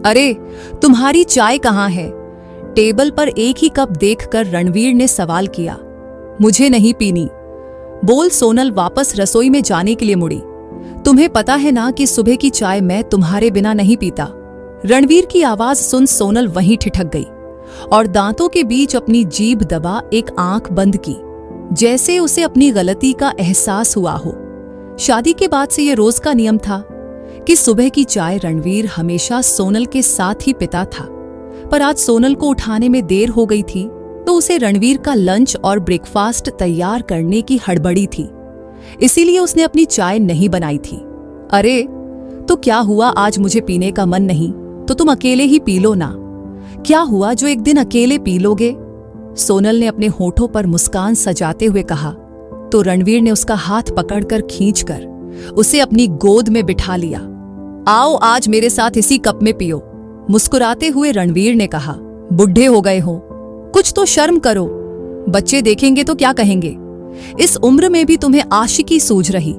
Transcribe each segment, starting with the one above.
अरे तुम्हारी चाय कहाँ है? टेबल पर एक ही कप देखकर रणवीर ने सवाल किया। मुझे नहीं पीनी, बोल सोनल वापस रसोई में जाने के लिए मुड़ी। तुम्हें पता है ना कि सुबह की चाय मैं तुम्हारे बिना नहीं पीता। रणवीर की आवाज सुन सोनल वहीं ठिठक गई और दांतों के बीच अपनी जीभ दबा एक आंख बंद की, जैसे उसे अपनी गलती का एहसास हुआ हो। शादी के बाद से ये रोज का नियम था कि सुबह की चाय रणवीर हमेशा सोनल के साथ ही पीता था, पर आज सोनल को उठाने में देर हो गई थी तो उसे रणवीर का लंच और ब्रेकफास्ट तैयार करने की हड़बड़ी थी, इसीलिए उसने अपनी चाय नहीं बनाई थी। अरे तो क्या हुआ, आज मुझे पीने का मन नहीं तो तुम अकेले ही पी लो ना। क्या हुआ जो एक दिन अकेले पी लोगे? सोनल ने अपने होठों पर मुस्कान सजाते हुए कहा तो रणवीर ने उसका हाथ पकड़कर खींचकर उसे अपनी गोद में बिठा लिया। आओ आज मेरे साथ इसी कप में पियो, मुस्कुराते हुए रणवीर ने कहा। बुढ़े हो गए हो, कुछ तो शर्म करो, बच्चे देखेंगे तो क्या कहेंगे। इस उम्र में भी तुम्हें आशिकी सूझ रही।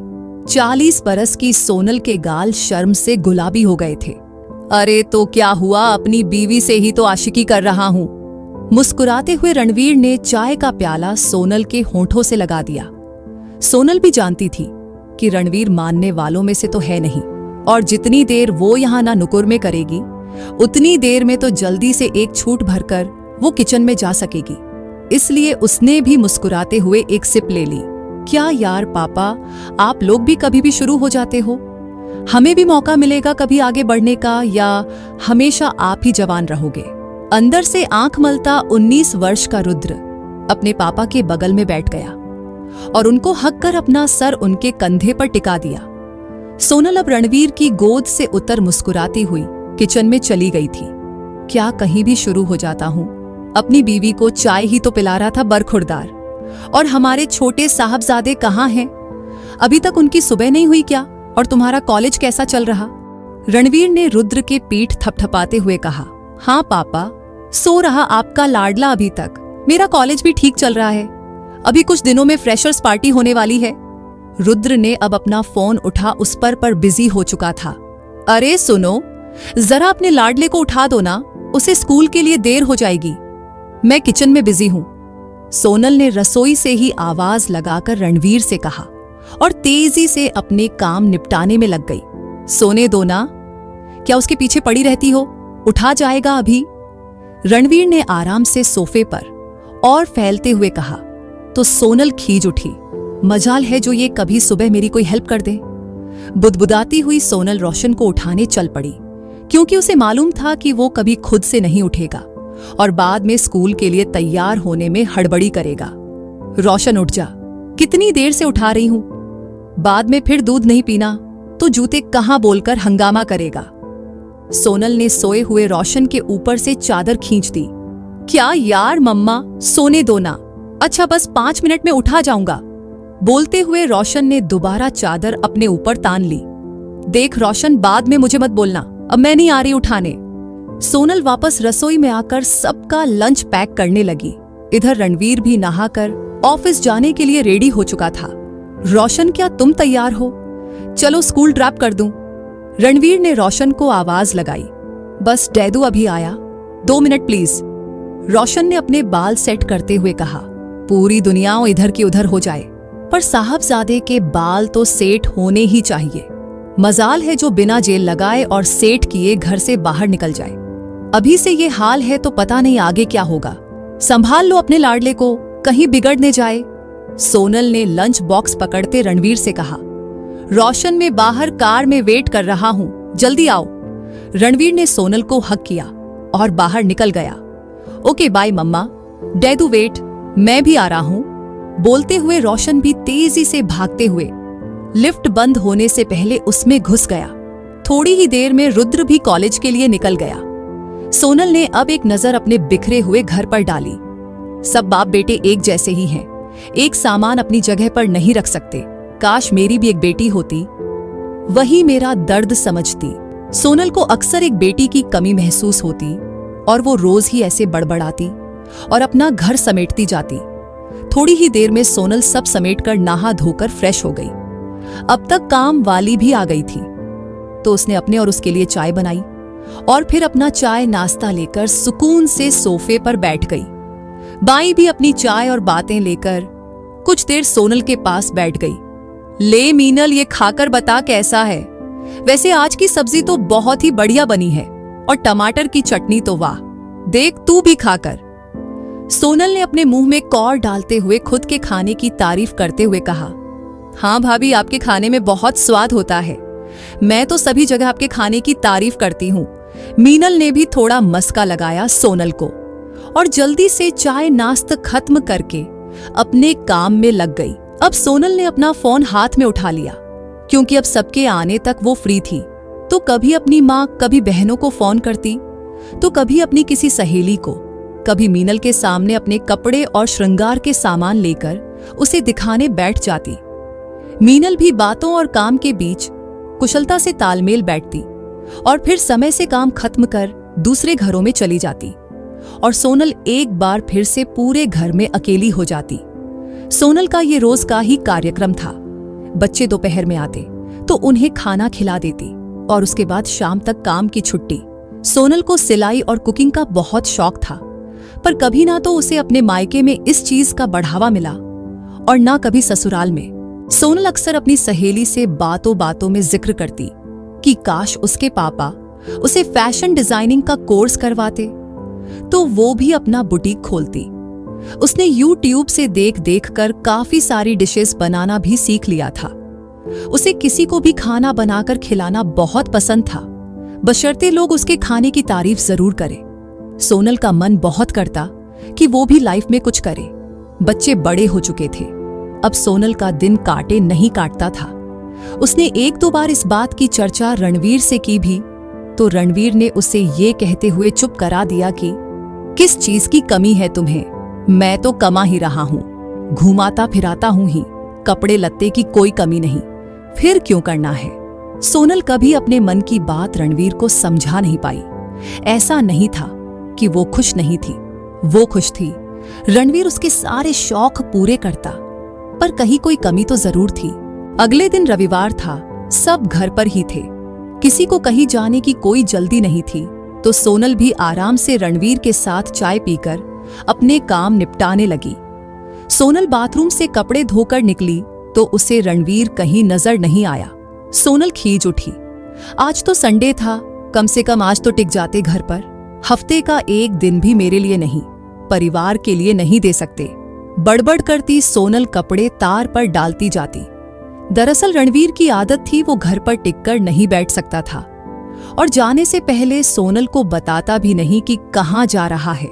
40 बरस की सोनल के गाल शर्म से गुलाबी हो गए थे। अरे तो क्या हुआ, अपनी बीवी से ही तो आशिकी कर रहा हूं। मुस्कुराते हुए रणवीर ने चाय का प्याला सोनल के होठों से लगा दिया। सोनल भी जानती थी कि रणवीर मानने वालों में से तो है नहीं, और जितनी देर वो यहां ना नुकुर में करेगी उतनी देर में तो जल्दी से एक छूट भरकर वो किचन में जा सकेगी। इसलिए उसने भी मुस्कुराते हुए एक सिप ले ली। क्या यार पापा, आप लोग भी कभी भी शुरू हो जाते हो, हमें भी मौका मिलेगा कभी आगे बढ़ने का, या हमेशा आप ही जवान रहोगे। अंदर से आंख मलता 19 वर्ष का रुद्र अपने पापा के बगल में बैठ गया और उनको हक कर अपना सर उनके कंधे पर टिका दिया। सोनल अब रणवीर की गोद से उतर मुस्कुराती हुई किचन में चली गई थी। क्या कहीं भी शुरू हो जाता हूं, अपनी बीवी को चाय ही तो पिला रहा था बरखुरदार। और हमारे छोटे साहबजादे कहाँ हैं? अभी तक उनकी सुबह नहीं हुई क्या? और तुम्हारा कॉलेज कैसा चल रहा? रणवीर ने रुद्र के पीठ थपथपाते हुए कहा। हाँ पापा, सो रहा आपका लाडला अभी तक। मेरा कॉलेज भी ठीक चल रहा है, अभी कुछ दिनों में फ्रेशर्स पार्टी होने वाली है। रुद्र ने अब अपना फोन उठा उस पर बिजी हो चुका था। अरे सुनो, जरा अपने लाडले को उठा दो ना, उसे स्कूल के लिए देर हो जाएगी। मैं किचन में बिजी हूं, सोनल ने रसोई से ही आवाज लगाकर रणवीर से कहा और तेजी से अपने काम निपटाने में लग गई। सोने दो ना, क्या उसके पीछे पड़ी रहती हो? उठा जाएगा अभी। रणवीर ने आराम से सोफे पर और फैलते हुए कहा तो सोनल खींच उठी। मजाल है जो ये कभी सुबह मेरी कोई हेल्प कर दे। बुदबुदाती हुई सोनल रोशन को उठाने चल पड़ी, क्योंकि उसे मालूम था कि वो कभी खुद से नहीं उठेगा और बाद में स्कूल के लिए तैयार होने में हड़बड़ी करेगा। रोशन उठ जा, कितनी देर से उठा रही हूं, बाद में फिर दूध नहीं पीना तो जूते कहां बोलकर हंगामा करेगा। सोनल ने सोए हुए रोशन के ऊपर से चादर खींच दी। क्या यार मम्मा, सोने दो ना। अच्छा बस 5 मिनट में उठा जाऊंगा, बोलते हुए रोशन ने दोबारा चादर अपने ऊपर तान ली। देख रोशन, बाद में मुझे मत बोलना, अब मैं नहीं आ रही उठाने। सोनल वापस रसोई में आकर सबका लंच पैक करने लगी। इधर रणवीर भी नहाकर ऑफिस जाने के लिए रेडी हो चुका था। रोशन, क्या तुम तैयार हो? चलो स्कूल ड्रॉप कर दूं। रणवीर ने रोशन को आवाज लगाई। बस डैडू अभी आया, 2 मिनट प्लीज, रोशन ने अपने बाल सेट करते हुए कहा। पूरी दुनिया इधर की उधर हो जाए, पर साहबजादे के बाल तो सेट होने ही चाहिए। मजाल है जो बिना जेल लगाए और सेट किए घर से बाहर निकल जाए। अभी से ये हाल है तो पता नहीं आगे क्या होगा। संभाल लो अपने लाडले को, कहीं बिगड़ने जाए। सोनल ने लंच बॉक्स पकड़ते रणवीर से कहा। रोशन, में बाहर कार में वेट कर रहा हूं, जल्दी आओ। रणवीर ने सोनल को हक किया और बाहर निकल गया। ओके बाय मम्मा, डैडू वेट, मैं भी आ रहा हूं, बोलते हुए रोशन भी तेजी से भागते हुए लिफ्ट बंद होने से पहले उसमें घुस गया। थोड़ी ही देर में रुद्र भी कॉलेज के लिए निकल गया। सोनल ने अब एक नजर अपने बिखरे हुए घर पर डाली। सब बाप बेटे एक जैसे ही हैं, एक सामान अपनी जगह पर नहीं रख सकते। काश मेरी भी एक बेटी होती, वही मेरा दर्द समझती। सोनल को अक्सर एक बेटी की कमी महसूस होती और वो रोज ही ऐसे बड़बड़ाती और अपना घर समेटती जाती। थोड़ी ही देर में सोनल सब समेटकर नहा धोकर फ्रेश हो गई। अब तक काम वाली भी आ गई थी तो उसने अपने और उसके लिए चाय बनाई और फिर अपना चाय नाश्ता लेकर सुकून से सोफे पर बैठ गई। बाई भी अपनी चाय और बातें लेकर कुछ देर सोनल के पास बैठ गई। ले मीनल, ये खाकर बता कैसा है। वैसे आज की सब्जी तो बहुत ही बढ़िया बनी है और टमाटर की चटनी तो वाह, देख तू भी खाकर। सोनल ने अपने मुंह में कौर डालते हुए खुद के खाने की तारीफ करते हुए कहा, हाँ भाभी, आपके खाने में बहुत स्वाद होता है। मैं तो सभी जगह आपके खाने की तारीफ करती हूँ। मीनल ने भी थोड़ा मस्का लगाया सोनल को और जल्दी से चाय नाश्ता खत्म करके अपने काम में लग गई। अब सोनल ने अपना फोन हाथ में उठा लिया, क्योंकि अब सबके आने तक वो फ्री थी। तो कभी अपनी माँ, कभी बहनों को फोन करती, तो कभी अपनी किसी सहेली को, कभी मीनल के सामने अपने कपड़े और श्रृंगार के सामान लेकर उसे दिखाने बैठ जाती। मीनल भी बातों और काम के बीच कुशलता से तालमेल बैठती और फिर समय से काम खत्म कर दूसरे घरों में चली जाती और सोनल एक बार फिर से पूरे घर में अकेली हो जाती। सोनल का ये रोज का ही कार्यक्रम था। बच्चे दोपहर में आते तो उन्हें खाना खिला देती और उसके बाद शाम तक काम की छुट्टी। सोनल को सिलाई और कुकिंग का बहुत शौक था, पर कभी ना तो उसे अपने मायके में इस चीज का बढ़ावा मिला और ना कभी ससुराल में। सोनल अक्सर अपनी सहेली से बातों बातों में जिक्र करती कि काश उसके पापा उसे फैशन डिजाइनिंग का कोर्स करवाते तो वो भी अपना बुटीक खोलती। उसने यूट्यूब से देख देख कर काफी सारी डिशेस बनाना भी सीख लिया था। उसे किसी को भी खाना बनाकर खिलाना बहुत पसंद था, बशर्ते लोग उसके खाने की तारीफ जरूर करें। सोनल का मन बहुत करता कि वो भी लाइफ में कुछ करे। बच्चे बड़े हो चुके थे, अब सोनल का दिन काटे नहीं काटता था। उसने एक दो बार इस बात की चर्चा रणवीर से की भी, तो रणवीर ने उसे ये कहते हुए चुप करा दिया कि किस चीज की कमी है तुम्हें, मैं तो कमा ही रहा हूं, घुमाता फिराता हूं ही, कपड़े लत्ते की कोई कमी नहीं, फिर क्यों करना है। सोनल कभी अपने मन की बात रणवीर को समझा नहीं पाई। ऐसा नहीं था कि वो खुश नहीं थी, वो खुश थी। रणवीर उसके सारे शौक पूरे करता, पर कहीं कोई कमी तो जरूर थी। अगले दिन रविवार था, सब घर पर ही थे, किसी को कहीं जाने की कोई जल्दी नहीं थी। तो सोनल भी आराम से रणवीर के साथ चाय पीकर अपने काम निपटाने लगी। सोनल बाथरूम से कपड़े धोकर निकली तो उसे रणवीर कहीं नजर नहीं आया। सोनल खींच उठी, आज तो संडे था, कम से कम आज तो टिक जाते घर पर। हफ्ते का एक दिन भी मेरे लिए नहीं, परिवार के लिए नहीं दे सकते। बड़बड़ करती सोनल कपड़े तार पर डालती जाती। दरअसल रणवीर की आदत थी, वो घर पर टिककर नहीं बैठ सकता था और जाने से पहले सोनल को बताता भी नहीं कि कहाँ जा रहा है।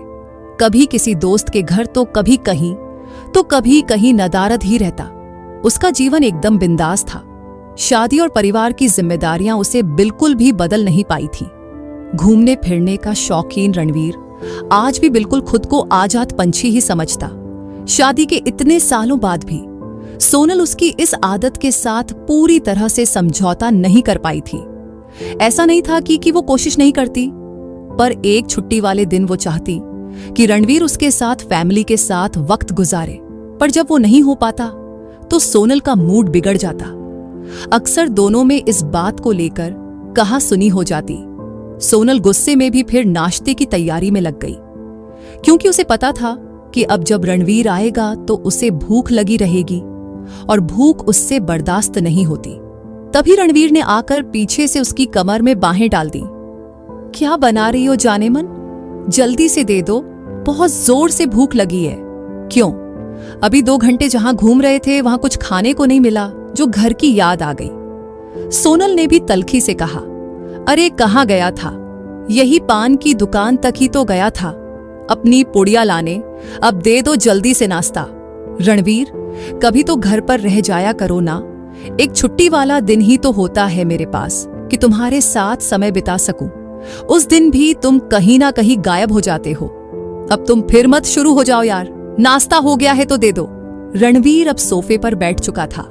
कभी किसी दोस्त के घर तो कभी कहीं, तो कभी कहीं नदारद ही रहता। उसका जीवन एकदम बिंदास था। शादी और परिवार की जिम्मेदारियां उसे बिल्कुल भी बदल नहीं पाई थी। घूमने फिरने का शौकीन रणवीर आज भी बिल्कुल खुद को आजाद पंछी ही समझता। शादी के इतने सालों बाद भी सोनल उसकी इस आदत के साथ पूरी तरह से समझौता नहीं कर पाई थी। ऐसा नहीं था कि वो कोशिश नहीं करती, पर एक छुट्टी वाले दिन वो चाहती कि रणवीर उसके साथ, फैमिली के साथ वक्त गुजारे। पर जब वो नहीं हो पाता तो सोनल का मूड बिगड़ जाता। अक्सर दोनों में इस बात को लेकर कहा सुनी हो जाती। सोनल गुस्से में भी फिर नाश्ते की तैयारी में लग गई, क्योंकि उसे पता था कि अब जब रणवीर आएगा तो उसे भूख लगी रहेगी और भूख उससे बर्दाश्त नहीं होती। तभी रणवीर ने आकर पीछे से उसकी कमर में बाहें डाल दी। क्या बना रही हो जाने मन, जल्दी से दे दो, बहुत जोर से भूख लगी है। क्यों, अभी 2 घंटे जहां घूम रहे थे वहां कुछ खाने को नहीं मिला जो घर की याद आ गई। सोनल ने भी तल्खी से कहा, अरे कहाँ गया था, यही पान की दुकान तक ही तो गया था, अपनी पुड़िया लाने, अब दे दो जल्दी से नाश्ता। रणवीर, कभी तो घर पर रह जाया करो ना, एक छुट्टी वाला दिन ही तो होता है मेरे पास कि तुम्हारे साथ समय बिता सकूं। उस दिन भी तुम कहीं ना कहीं गायब हो जाते हो। अब तुम फिर मत शुरू हो जाओ यार, नाश्ता हो गया है तो दे दो। रणवीर अब सोफे पर बैठ चुका था।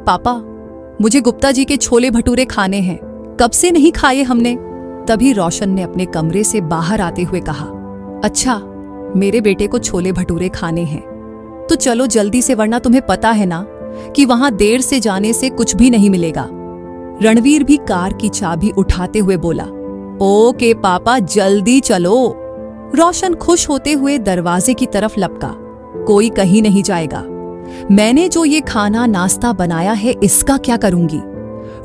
पापा, मुझे गुप्ता जी के छोले भटूरे खाने हैं, कब से नहीं खाए हमने। तभी रोशन ने अपने कमरे से बाहर आते हुए कहा, अच्छा मेरे बेटे को छोले भटूरे खाने हैं तो चलो जल्दी से, वरना तुम्हें पता है ना कि वहां देर से जाने से कुछ भी नहीं मिलेगा। रणवीर भी कार की चाबी उठाते हुए बोला, ओके पापा, जल्दी चलो। रोशन खुश होते हुए दरवाजे की तरफ लपका। कोई कहीं नहीं जाएगा। मैंने जो ये खाना नाश्ता बनाया है इसका क्या करूंगी?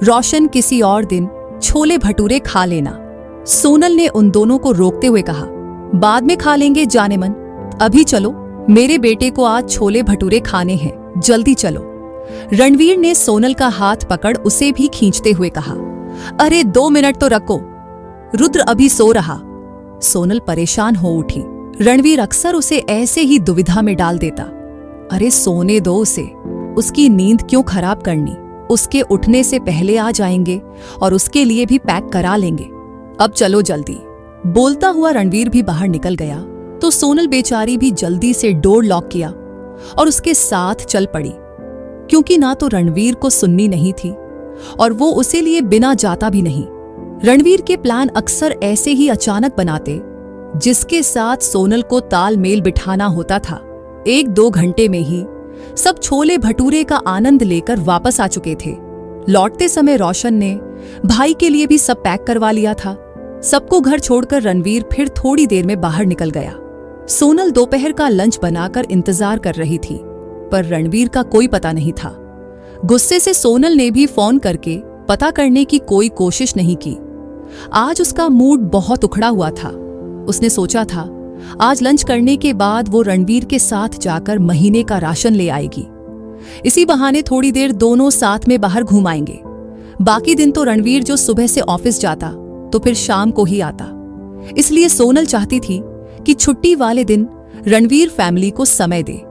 रोशन, किसी और दिन छोले भटूरे खा लेना। सोनल ने उन दोनों को रोकते हुए कहा। बाद में खा लेंगे जाने मन, अभी चलो, मेरे बेटे को आज छोले भटूरे खाने हैं, जल्दी चलो। रणवीर ने सोनल का हाथ पकड़ उसे भी खींचते हुए कहा। अरे 2 मिनट तो रखो, रुद्र अभी सो रहा। सोनल परेशान हो उठी। रणवीर अक्सर उसे ऐसे ही दुविधा में डाल देता। अरे सोने दो उसे, उसकी नींद क्यों खराब करनी? उसके उठने से पहले आ जाएंगे और उसके लिए भी पैक करा लेंगे। अब चलो जल्दी। बोलता हुआ रणवीर भी बाहर निकल गया तो सोनल बेचारी भी जल्दी से डोर लॉक किया और उसके साथ चल पड़ी, क्योंकि ना तो रणवीर को सुननी नहीं थी और वो उसे लिए बिना जाता भी नहीं। रणवीर के प्लान अक्सर ऐसे ही अचानक बनाते, जिसके साथ सोनल को तालमेल बिठाना होता था। 1-2 घंटे में ही सब छोले भटूरे का आनंद लेकर वापस आ चुके थे। लौटते समय रोशन ने भाई के लिए भी सब पैक करवा लिया था। सबको घर छोड़कर रणवीर फिर थोड़ी देर में बाहर निकल गया। सोनल दोपहर का लंच बनाकर इंतजार कर रही थी, पर रणवीर का कोई पता नहीं था। गुस्से से सोनल ने भी फोन करके पता करने की कोई कोशिश नहीं की। आज उसका मूड बहुत उखड़ा हुआ था। उसने सोचा था आज लंच करने के बाद वो रणवीर के साथ जाकर महीने का राशन ले आएगी। इसी बहाने थोड़ी देर दोनों साथ में बाहर घूम आएंगे। बाकी दिन तो रणवीर जो सुबह से ऑफिस जाता तो फिर शाम को ही आता। इसलिए सोनल चाहती थी कि छुट्टी वाले दिन रणवीर फैमिली को समय दे।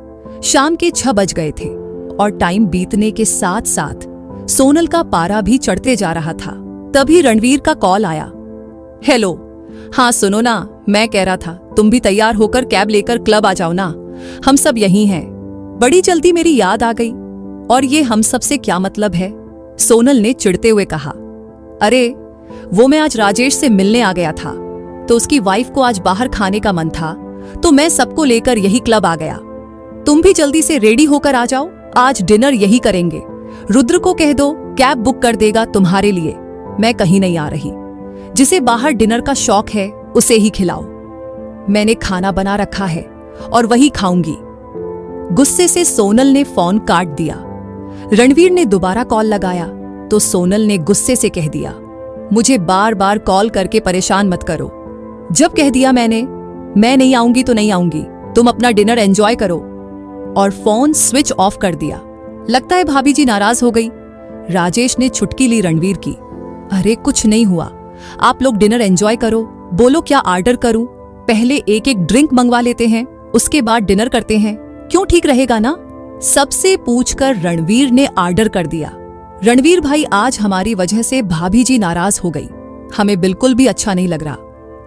शाम के 6 बज गए थे और टाइम बीतने के साथ साथ सोनल का पारा भी चढ़ते जा रहा था। तभी रणवीर का कॉल आया। हेलो, हाँ सुनो ना, मैं कह रहा था तुम भी तैयार होकर कैब लेकर क्लब आ जाओ ना, हम सब यहीं हैं। बड़ी जल्दी मेरी याद आ गई। और ये हम सब से क्या मतलब है? सोनल ने चिढ़ते हुए कहा। अरे वो मैं आज राजेश से मिलने आ गया था, तो उसकी वाइफ को आज बाहर खाने का मन था, तो मैं सबको लेकर यही क्लब आ गया। तुम भी जल्दी से रेडी होकर आ जाओ, आज डिनर यही करेंगे। रुद्र को कह दो कैब बुक कर देगा तुम्हारे लिए, मैं कहीं नहीं आ रही। जिसे बाहर डिनर का शौक है उसे ही खिलाओ। मैंने खाना बना रखा है और वही खाऊंगी। गुस्से से सोनल ने फोन काट दिया। रणवीर ने दोबारा कॉल लगाया तो सोनल ने गुस्से से कह दिया, मुझे बार बार कॉल करके परेशान मत करो। जब कह दिया मैंने, मैं नहीं आऊंगी तो नहीं आऊंगी, तुम अपना डिनर एंजॉय करो। और फोन स्विच ऑफ कर दिया। लगता है भाभी जी नाराज हो गई। राजेश ने छुटकी ली रणवीर की। अरे कुछ नहीं हुआ, आप लोग डिनर एंजॉय करो। बोलो क्या ऑर्डर करूं? पहले एक एक ड्रिंक मंगवा लेते हैं, उसके बाद डिनर करते हैं, क्यों ठीक रहेगा ना? सबसे पूछकर रणवीर ने ऑर्डर कर दिया। रणवीर भाई, आज हमारी वजह से भाभी जी नाराज हो गई, हमें बिल्कुल भी अच्छा नहीं लग रहा।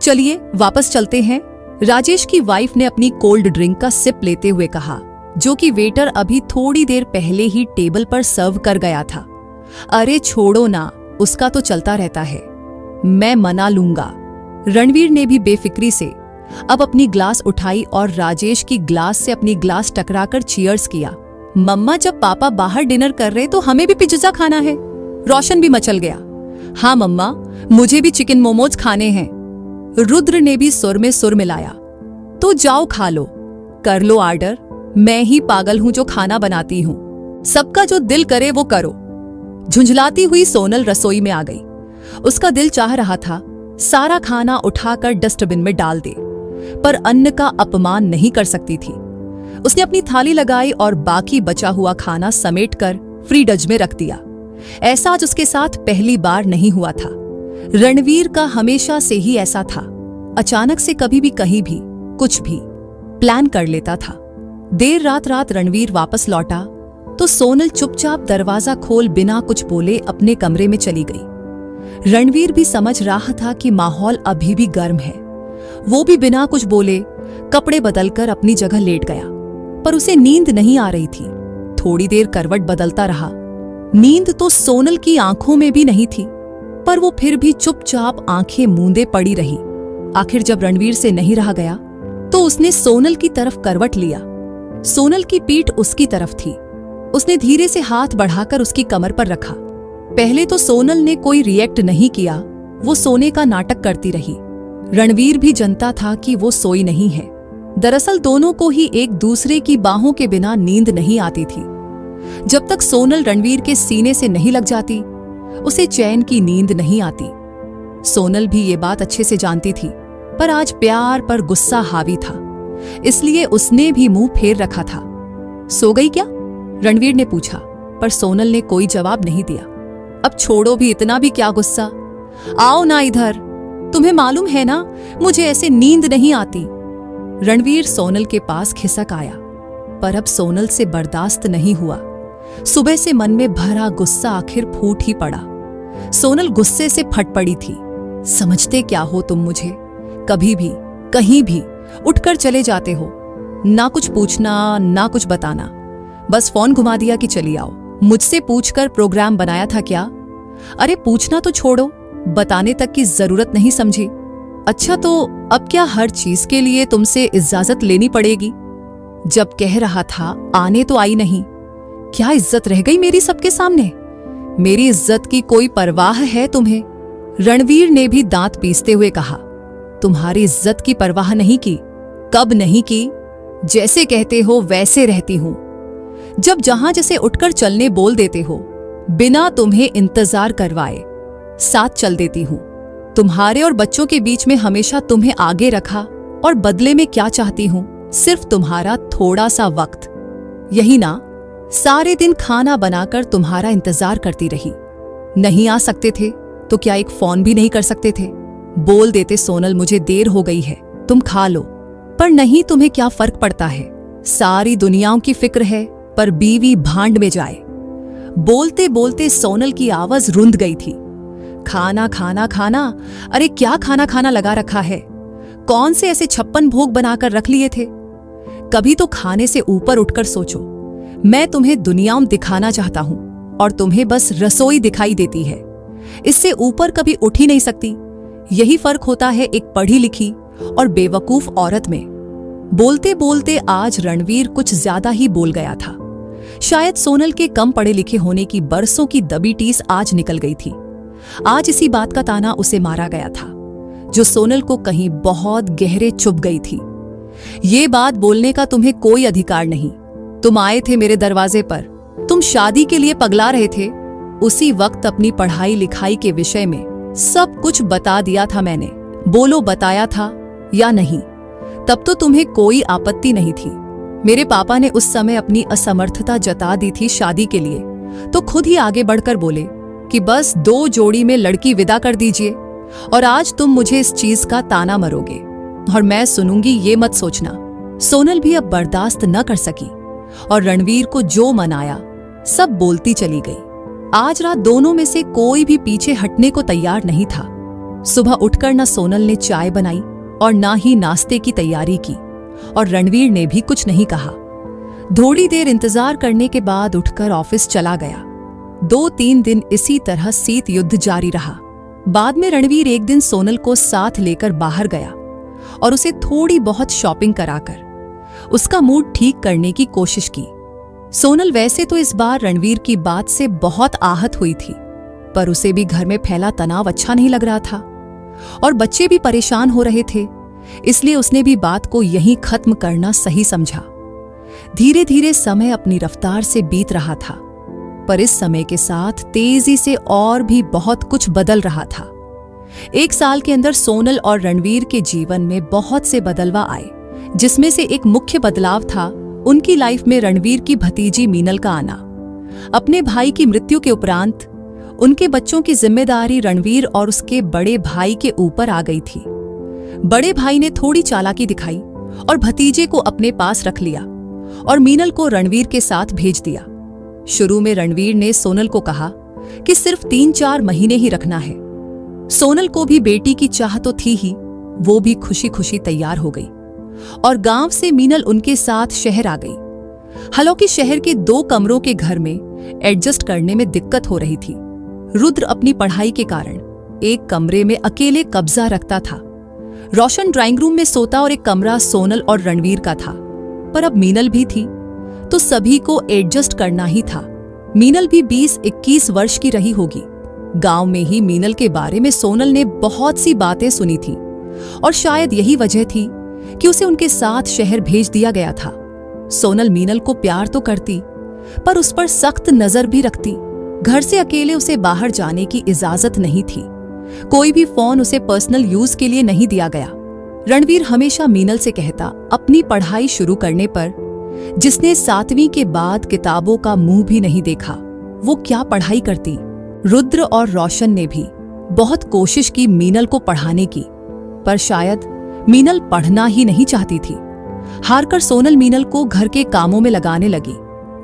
चलिए वापस चलते हैं। राजेश की वाइफ ने अपनी कोल्ड ड्रिंक का सिप लेते हुए कहा, जो कि वेटर अभी थोड़ी देर पहले ही टेबल पर सर्व कर गया था। अरे छोड़ो ना, उसका तो चलता रहता है, मैं मना लूंगा। रणवीर ने भी बेफिक्री से अब अपनी ग्लास उठाई और राजेश की ग्लास से अपनी ग्लास टकराकर चीयर्स किया। मम्मा, जब पापा बाहर डिनर कर रहे तो हमें भी पिज्जा खाना है। रोशन भी मचल गया। हाँ मम्मा, मुझे भी चिकन मोमोज खाने हैं। रुद्र ने भी सुर में सुर मिलाया। तो जाओ खा लो, कर लो ऑर्डर, मैं ही पागल हूं जो खाना बनाती हूं, सबका जो दिल करे वो करो। झुंझलाती हुई सोनल रसोई में आ गई। उसका दिल चाह रहा था सारा खाना उठाकर डस्टबिन में डाल दे, पर अन्न का अपमान नहीं कर सकती थी। उसने अपनी थाली लगाई और बाकी बचा हुआ खाना समेटकर फ्रीडज में रख दिया। ऐसा आज उसके साथ पहली बार नहीं हुआ था। रणवीर का हमेशा से ही ऐसा था, अचानक से कभी भी कहीं भी कुछ भी प्लान कर लेता था। देर रात रणवीर वापस लौटा तो सोनल चुपचाप दरवाजा खोल बिना कुछ बोले अपने कमरे में चली गई। रणवीर भी समझ रहा था कि माहौल अभी भी गर्म है। वो भी बिना कुछ बोले कपड़े बदलकर अपनी जगह लेट गया, पर उसे नींद नहीं आ रही थी। थोड़ी देर करवट बदलता रहा। नींद तो सोनल की आंखों में भी नहीं थी, पर वो फिर भी चुपचाप आंखें मूंदे पड़ी रही। आखिर जब रणवीर से नहीं रहा गया तो उसने सोनल की तरफ करवट लिया। सोनल की पीठ उसकी तरफ थी। उसने धीरे से हाथ बढ़ाकर उसकी कमर पर रखा। पहले तो सोनल ने कोई रिएक्ट नहीं किया, वो सोने का नाटक करती रही। रणवीर भी जानता था कि वो सोई नहीं है। दरअसल दोनों को ही एक दूसरे की बाहों के बिना नींद नहीं आती थी। जब तक सोनल रणवीर के सीने से नहीं लग जाती, उसे चैन की नींद नहीं आती। सोनल भी ये बात अच्छे से जानती थी, पर आज प्यार पर गुस्सा हावी था, इसलिए उसने भी मुंह फेर रखा था। सो गई क्या? रणवीर ने पूछा, पर सोनल ने कोई जवाब नहीं दिया। अब छोड़ो भी, इतना भी क्या गुस्सा। आओ ना इधर, तुम्हें मालूम है ना मुझे ऐसे नींद नहीं आती। रणवीर सोनल के पास खिसक आया, पर अब सोनल से बर्दाश्त नहीं हुआ। सुबह से मन में भरा गुस्सा आखिर फूट ही पड़ा। सोनल गुस्से से फट पड़ी थी। समझते क्या हो तुम मुझे? कभी भी कहीं भी उठकर चले जाते हो, ना कुछ पूछना ना कुछ बताना, बस फोन घुमा दिया कि चली आओ। मुझसे पूछकर प्रोग्राम बनाया था क्या? अरे पूछना तो छोड़ो, बताने तक की जरूरत नहीं समझी। अच्छा तो अब क्या हर चीज के लिए तुमसे इजाजत लेनी पड़ेगी? जब कह रहा था आने तो आई नहीं। क्या इज्जत रह गई मेरी सबके सामने? मेरी इज्जत की कोई परवाह है तुम्हें? रणवीर ने भी दांत पीसते हुए कहा। तुम्हारी इज्जत की परवाह नहीं की? कब नहीं की? जैसे कहते हो वैसे रहती हूं। जब जहां जैसे उठकर चलने बोल देते हो, बिना तुम्हें इंतजार करवाए साथ चल देती हूं। तुम्हारे और बच्चों के बीच में हमेशा तुम्हें आगे रखा, और बदले में क्या चाहती हूं? सिर्फ तुम्हारा थोड़ा सा वक्त। यही ना, सारे दिन खाना बनाकर तुम्हारा इंतजार करती रही। नहीं आ सकते थे तो क्या एक फोन भी नहीं कर सकते थे? बोल देते सोनल मुझे देर हो गई है, तुम खा लो। पर नहीं, तुम्हें क्या फर्क पड़ता है? सारी दुनियाओं की फिक्र है, पर बीवी भांड में जाए। बोलते बोलते सोनल की आवाज रुंध गई थी। खाना खाना खाना, अरे क्या खाना खाना लगा रखा है? कौन से ऐसे 56 भोग बनाकर रख लिए थे? कभी तो खाने से ऊपर उठकर सोचो। मैं तुम्हें दुनियाओं दिखाना चाहता हूं, और तुम्हें बस रसोई दिखाई देती है। इससे ऊपर कभी उठ ही नहीं सकती। यही फर्क होता है एक पढ़ी लिखी और बेवकूफ औरत में। बोलते बोलते आज रणवीर कुछ ज्यादा ही बोल गया था। शायद सोनल के कम पढ़े लिखे होने की बरसों की दबी टीस आज निकल गई थी। आज इसी बात का ताना उसे मारा गया था, जो सोनल को कहीं बहुत गहरे चुभ गई थी। ये बात बोलने का तुम्हें कोई अधिकार नहीं। तुम आए थे मेरे दरवाजे पर, तुम शादी के लिए पगला रहे थे। उसी वक्त अपनी पढ़ाई लिखाई के विषय में सब कुछ बता दिया था मैंने। बोलो, बताया था या नहीं? तब तो तुम्हें कोई आपत्ति नहीं थी। मेरे पापा ने उस समय अपनी असमर्थता जता दी थी शादी के लिए, तो खुद ही आगे बढ़कर बोले कि बस 2 जोड़ी में लड़की विदा कर दीजिए। और आज तुम मुझे इस चीज का ताना मरोगे और मैं सुनूंगी, ये मत सोचना। सोनल भी अब बर्दाश्त न कर सकी और रणवीर को जो मनाया सब बोलती चली गई। आज रात दोनों में से कोई भी पीछे हटने को तैयार नहीं था। सुबह उठकर न सोनल ने चाय बनाई और ना ही नाश्ते की तैयारी की, और रणवीर ने भी कुछ नहीं कहा। थोड़ी देर इंतजार करने के बाद उठकर ऑफिस चला गया। 2-3 दिन इसी तरह शीत युद्ध जारी रहा। बाद में रणवीर एक दिन सोनल को साथ लेकर बाहर गया और उसे थोड़ी बहुत शॉपिंग कराकर उसका मूड ठीक करने की कोशिश की। सोनल वैसे तो इस बार रणवीर की बात से बहुत आहत हुई थी, पर उसे भी घर में फैला तनाव अच्छा नहीं लग रहा था और बच्चे भी परेशान हो रहे थे, इसलिए उसने भी बात को यहीं खत्म करना सही समझा। धीरे धीरे समय अपनी रफ्तार से बीत रहा था, पर इस समय के साथ तेजी से और भी बहुत कुछ बदल रहा था। 1 साल के अंदर सोनल और रणवीर के जीवन में बहुत से बदलाव आए, जिसमें से एक मुख्य बदलाव था उनकी लाइफ में रणवीर की भतीजी मीनल का आना। अपने भाई की मृत्यु के उपरांत उनके बच्चों की जिम्मेदारी रणवीर और उसके बड़े भाई के ऊपर आ गई थी। बड़े भाई ने थोड़ी चालाकी दिखाई और भतीजे को अपने पास रख लिया और मीनल को रणवीर के साथ भेज दिया। शुरू में रणवीर ने सोनल को कहा कि सिर्फ 3-4 महीने ही रखना है। सोनल को भी बेटी की चाह तो थी ही, वो भी खुशी खुशी तैयार हो गई और गांव से मीनल उनके साथ शहर आ गई। हालांकि शहर के 2 कमरों के घर में एडजस्ट करने में दिक्कत हो रही थी। रुद्र अपनी पढ़ाई के कारण एक कमरे में अकेले कब्जा रखता था। रोशन ड्राइंग रूम में सोता और एक कमरा सोनल और रणवीर का था। पर अब मीनल भी थी तो सभी को एडजस्ट करना ही था। मीनल भी 20-21 वर्ष की रही होगी। गांव में ही मीनल के बारे में सोनल ने बहुत सी बातें सुनी थी और शायद यही वजह थी कि उसे उनके साथ शहर भेज दिया गया था। सोनल मीनल को प्यार तो करती पर उस पर सख्त नजर भी रखती। घर से अकेले उसे बाहर जाने की इजाजत नहीं थी। कोई भी फोन उसे पर्सनल यूज के लिए नहीं दिया गया। रणवीर हमेशा मीनल से कहता अपनी पढ़ाई शुरू करने पर, जिसने 7वीं के बाद किताबों का मुंह भी नहीं देखा, वो क्या पढ़ाई करती। रुद्र और रोशन ने भी बहुत कोशिश की मीनल को पढ़ाने की, पर शायद मीनल पढ़ना ही नहीं चाहती थी। हारकर सोनल मीनल को घर के कामों में लगाने लगी।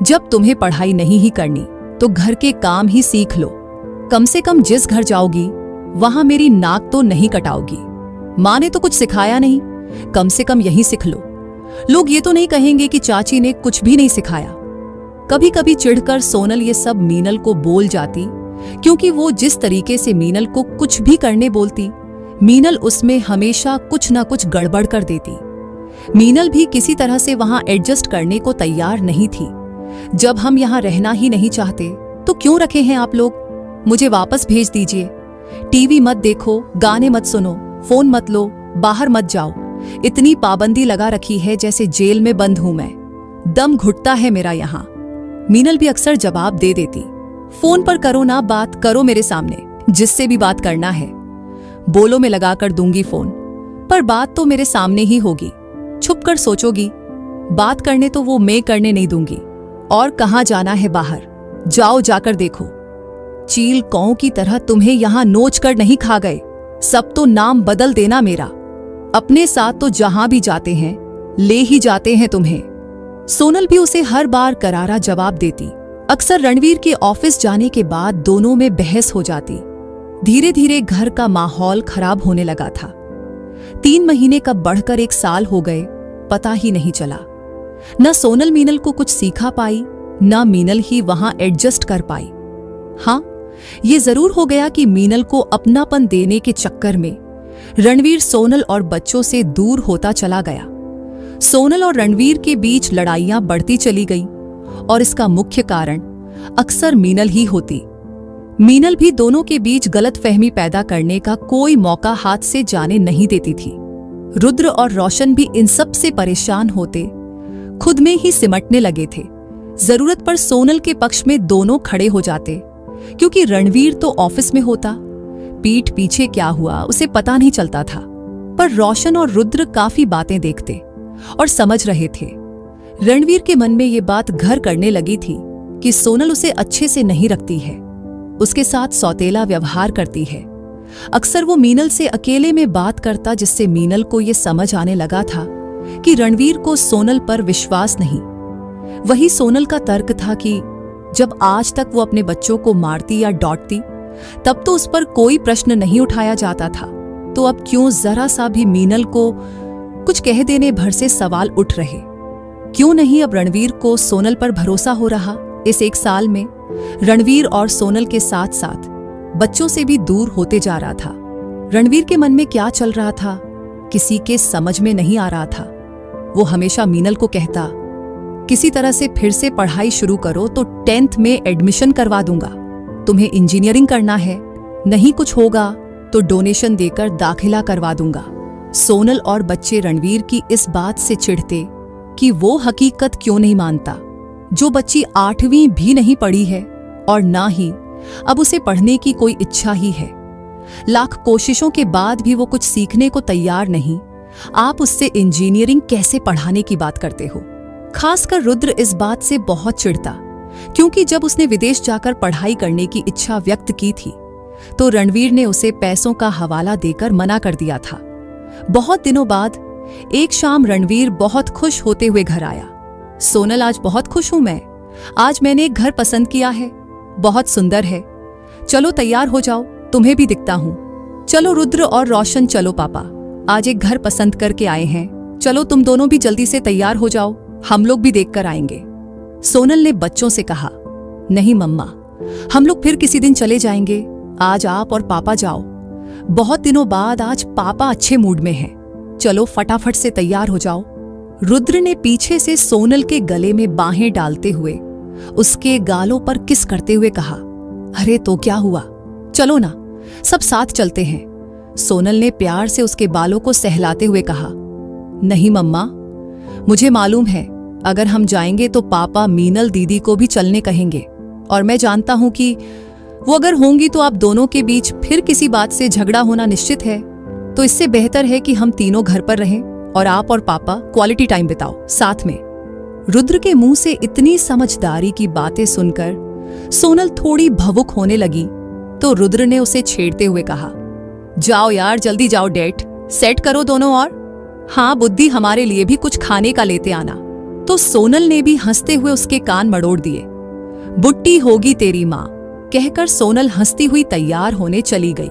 जब तुम्हें पढ़ाई नहीं ही करनी तो घर के काम ही सीख लो। कम से कम जिस घर जाओगी वहां मेरी नाक तो नहीं कटाओगी। माँ ने तो कुछ सिखाया नहीं, कम से कम यही सीख लो। लोग ये तो नहीं कहेंगे कि चाची ने कुछ भी नहीं सिखाया। कभी कभी चिढ़कर सोनल ये सब मीनल को बोल जाती, क्योंकि वो जिस तरीके से मीनल को कुछ भी करने बोलती, मीनल उसमें हमेशा कुछ ना कुछ गड़बड़ कर देती। मीनल भी किसी तरह से वहां एडजस्ट करने को तैयार नहीं थी। जब हम यहाँ रहना ही नहीं चाहते तो क्यों रखे हैं आप लोग? मुझे वापस भेज दीजिए। टीवी मत देखो, गाने मत सुनो, फोन मत लो, बाहर मत जाओ। इतनी पाबंदी लगा रखी है जैसे जेल में बंद हूं मैं। दम घुटता है मेरा यहाँ। मीनल भी अक्सर जवाब दे देती, फोन पर करो ना बात, करो मेरे सामने, जिससे भी बात करना है। बोलो मैं लगा कर दूंगी फोन, पर बात तो मेरे सामने ही होगी। छुप कर सोचोगी, बात करने तो वो मैं करने नहीं दूंगी। और कहाँ जाना है बाहर, जाओ जाकर देखो। चील कौं की तरह तुम्हें यहां नोच कर नहीं खा गए। सब तो नाम बदल देना मेरा। अपने साथ तो जहां भी जाते हैं ले ही जाते हैं तुम्हें। सोनल भी उसे हर बार करारा जवाब देती। अक्सर रणवीर के ऑफिस जाने के बाद दोनों में बहस हो जाती। धीरे धीरे घर का माहौल खराब होने लगा था। 3 महीने कब बढ़कर 1 साल हो गए पता ही नहीं चला। न सोनल मीनल को कुछ सीखा पाई, न मीनल ही वहां एडजस्ट कर पाई। हाँ, ये जरूर हो गया कि मीनल को अपनापन देने के चक्कर में रणवीर सोनल और बच्चों से दूर होता चला गया। सोनल और रणवीर के बीच लड़ाइयां बढ़ती चली गईं और इसका मुख्य कारण अक्सर मीनल ही होती। मीनल भी दोनों के बीच गलतफहमी पैदा करने का कोई मौका हाथ से जाने नहीं देती थी। रुद्र और रोशन भी इन सब से परेशान होते, खुद में ही सिमटने लगे थे। जरूरत पर सोनल के पक्ष में दोनों खड़े हो जाते, क्योंकि रणवीर तो ऑफिस में होता, पीठ पीछे क्या हुआ उसे पता नहीं चलता था। पर रोशन और रुद्र काफी बातें देखते और समझ रहे थे। रणवीर के मन में ये बात घर करने लगी थी कि सोनल उसे अच्छे से नहीं रखती है, उसके साथ सौतेला व्यवहार करती है। अक्सर वो मीनल से अकेले में बात करता, जिससे मीनल को ये समझ आने लगा था कि रणवीर को सोनल पर विश्वास नहीं। वही सोनल का तर्क था कि जब आज तक वो अपने बच्चों को मारती या डांटती तब तो उस पर कोई प्रश्न नहीं उठाया जाता था, तो अब क्यों जरा सा भी मीनल को कुछ कह देने भर से सवाल उठ रहे। क्यों नहीं अब रणवीर को सोनल पर भरोसा हो रहा। इस 1 साल में रणवीर और सोनल के साथ साथ बच्चों से भी दूर होते जा रहा था। रणवीर के मन में क्या चल रहा था किसी के समझ में नहीं आ रहा था। वो हमेशा मीनल को कहता, किसी तरह से फिर से पढ़ाई शुरू करो तो 10th में एडमिशन करवा दूंगा। तुम्हें इंजीनियरिंग करना है, नहीं कुछ होगा तो डोनेशन देकर दाखिला करवा दूंगा। सोनल और बच्चे रणवीर की इस बात से चिढ़ते कि वो हकीकत क्यों नहीं मानता। जो बच्ची 8वीं भी नहीं पढ़ी है और ना ही अब उसे पढ़ने की कोई इच्छा ही है। लाख कोशिशों के बाद भी वो कुछ सीखने को तैयार नहीं। आप उससे इंजीनियरिंग कैसे पढ़ाने की बात करते हो। खासकर रुद्र इस बात से बहुत चिढ़ता, क्योंकि जब उसने विदेश जाकर पढ़ाई करने की इच्छा व्यक्त की थी तो रणवीर ने उसे पैसों का हवाला देकर मना कर दिया था। बहुत दिनों बाद एक शाम रणवीर बहुत खुश होते हुए घर आया। सोनल, आज बहुत खुश हूं मैं। आज मैंने एक घर पसंद किया है, बहुत सुंदर है। चलो तैयार हो जाओ, तुम्हें भी दिखता हूं। चलो रुद्र और रोशन, चलो पापा आज एक घर पसंद करके आए हैं। चलो तुम दोनों भी जल्दी से तैयार हो जाओ, हम लोग भी देखकर आएंगे। सोनल ने बच्चों से कहा, नहीं मम्मा, हम लोग फिर किसी दिन चले जाएंगे। आज आप और पापा जाओ। बहुत दिनों बाद आज पापा अच्छे मूड में हैं। चलो फटाफट से तैयार हो जाओ। रुद्र ने पीछे से सोनल के गले में बाहें डालते हुए उसके गालों पर किस करते हुए कहा, अरे तो क्या हुआ, चलो ना, सब साथ चलते हैं, सोनल ने प्यार से उसके बालों को सहलाते हुए कहा। नहीं मम्मा, मुझे मालूम है अगर हम जाएंगे तो पापा मीनल दीदी को भी चलने कहेंगे, और मैं जानता हूं कि वो अगर होंगी तो आप दोनों के बीच फिर किसी बात से झगड़ा होना निश्चित है। तो इससे बेहतर है कि हम तीनों घर पर रहें और आप और पापा क्वालिटी टाइम बिताओ साथ में। रुद्र के मुंह से इतनी समझदारी की बातें सुनकर सोनल थोड़ी भवुक होने लगी, तो रुद्र ने उसे छेड़ते हुए कहा, जाओ यार, जल्दी जाओ, डेट सेट करो दोनों, और हाँ, बुद्धि हमारे लिए भी कुछ खाने का लेते आना। तो सोनल ने भी हंसते हुए उसके कान मरोड़ दिए। बुट्टी होगी तेरी माँ, कहकर सोनल हंसती हुई तैयार होने चली गई।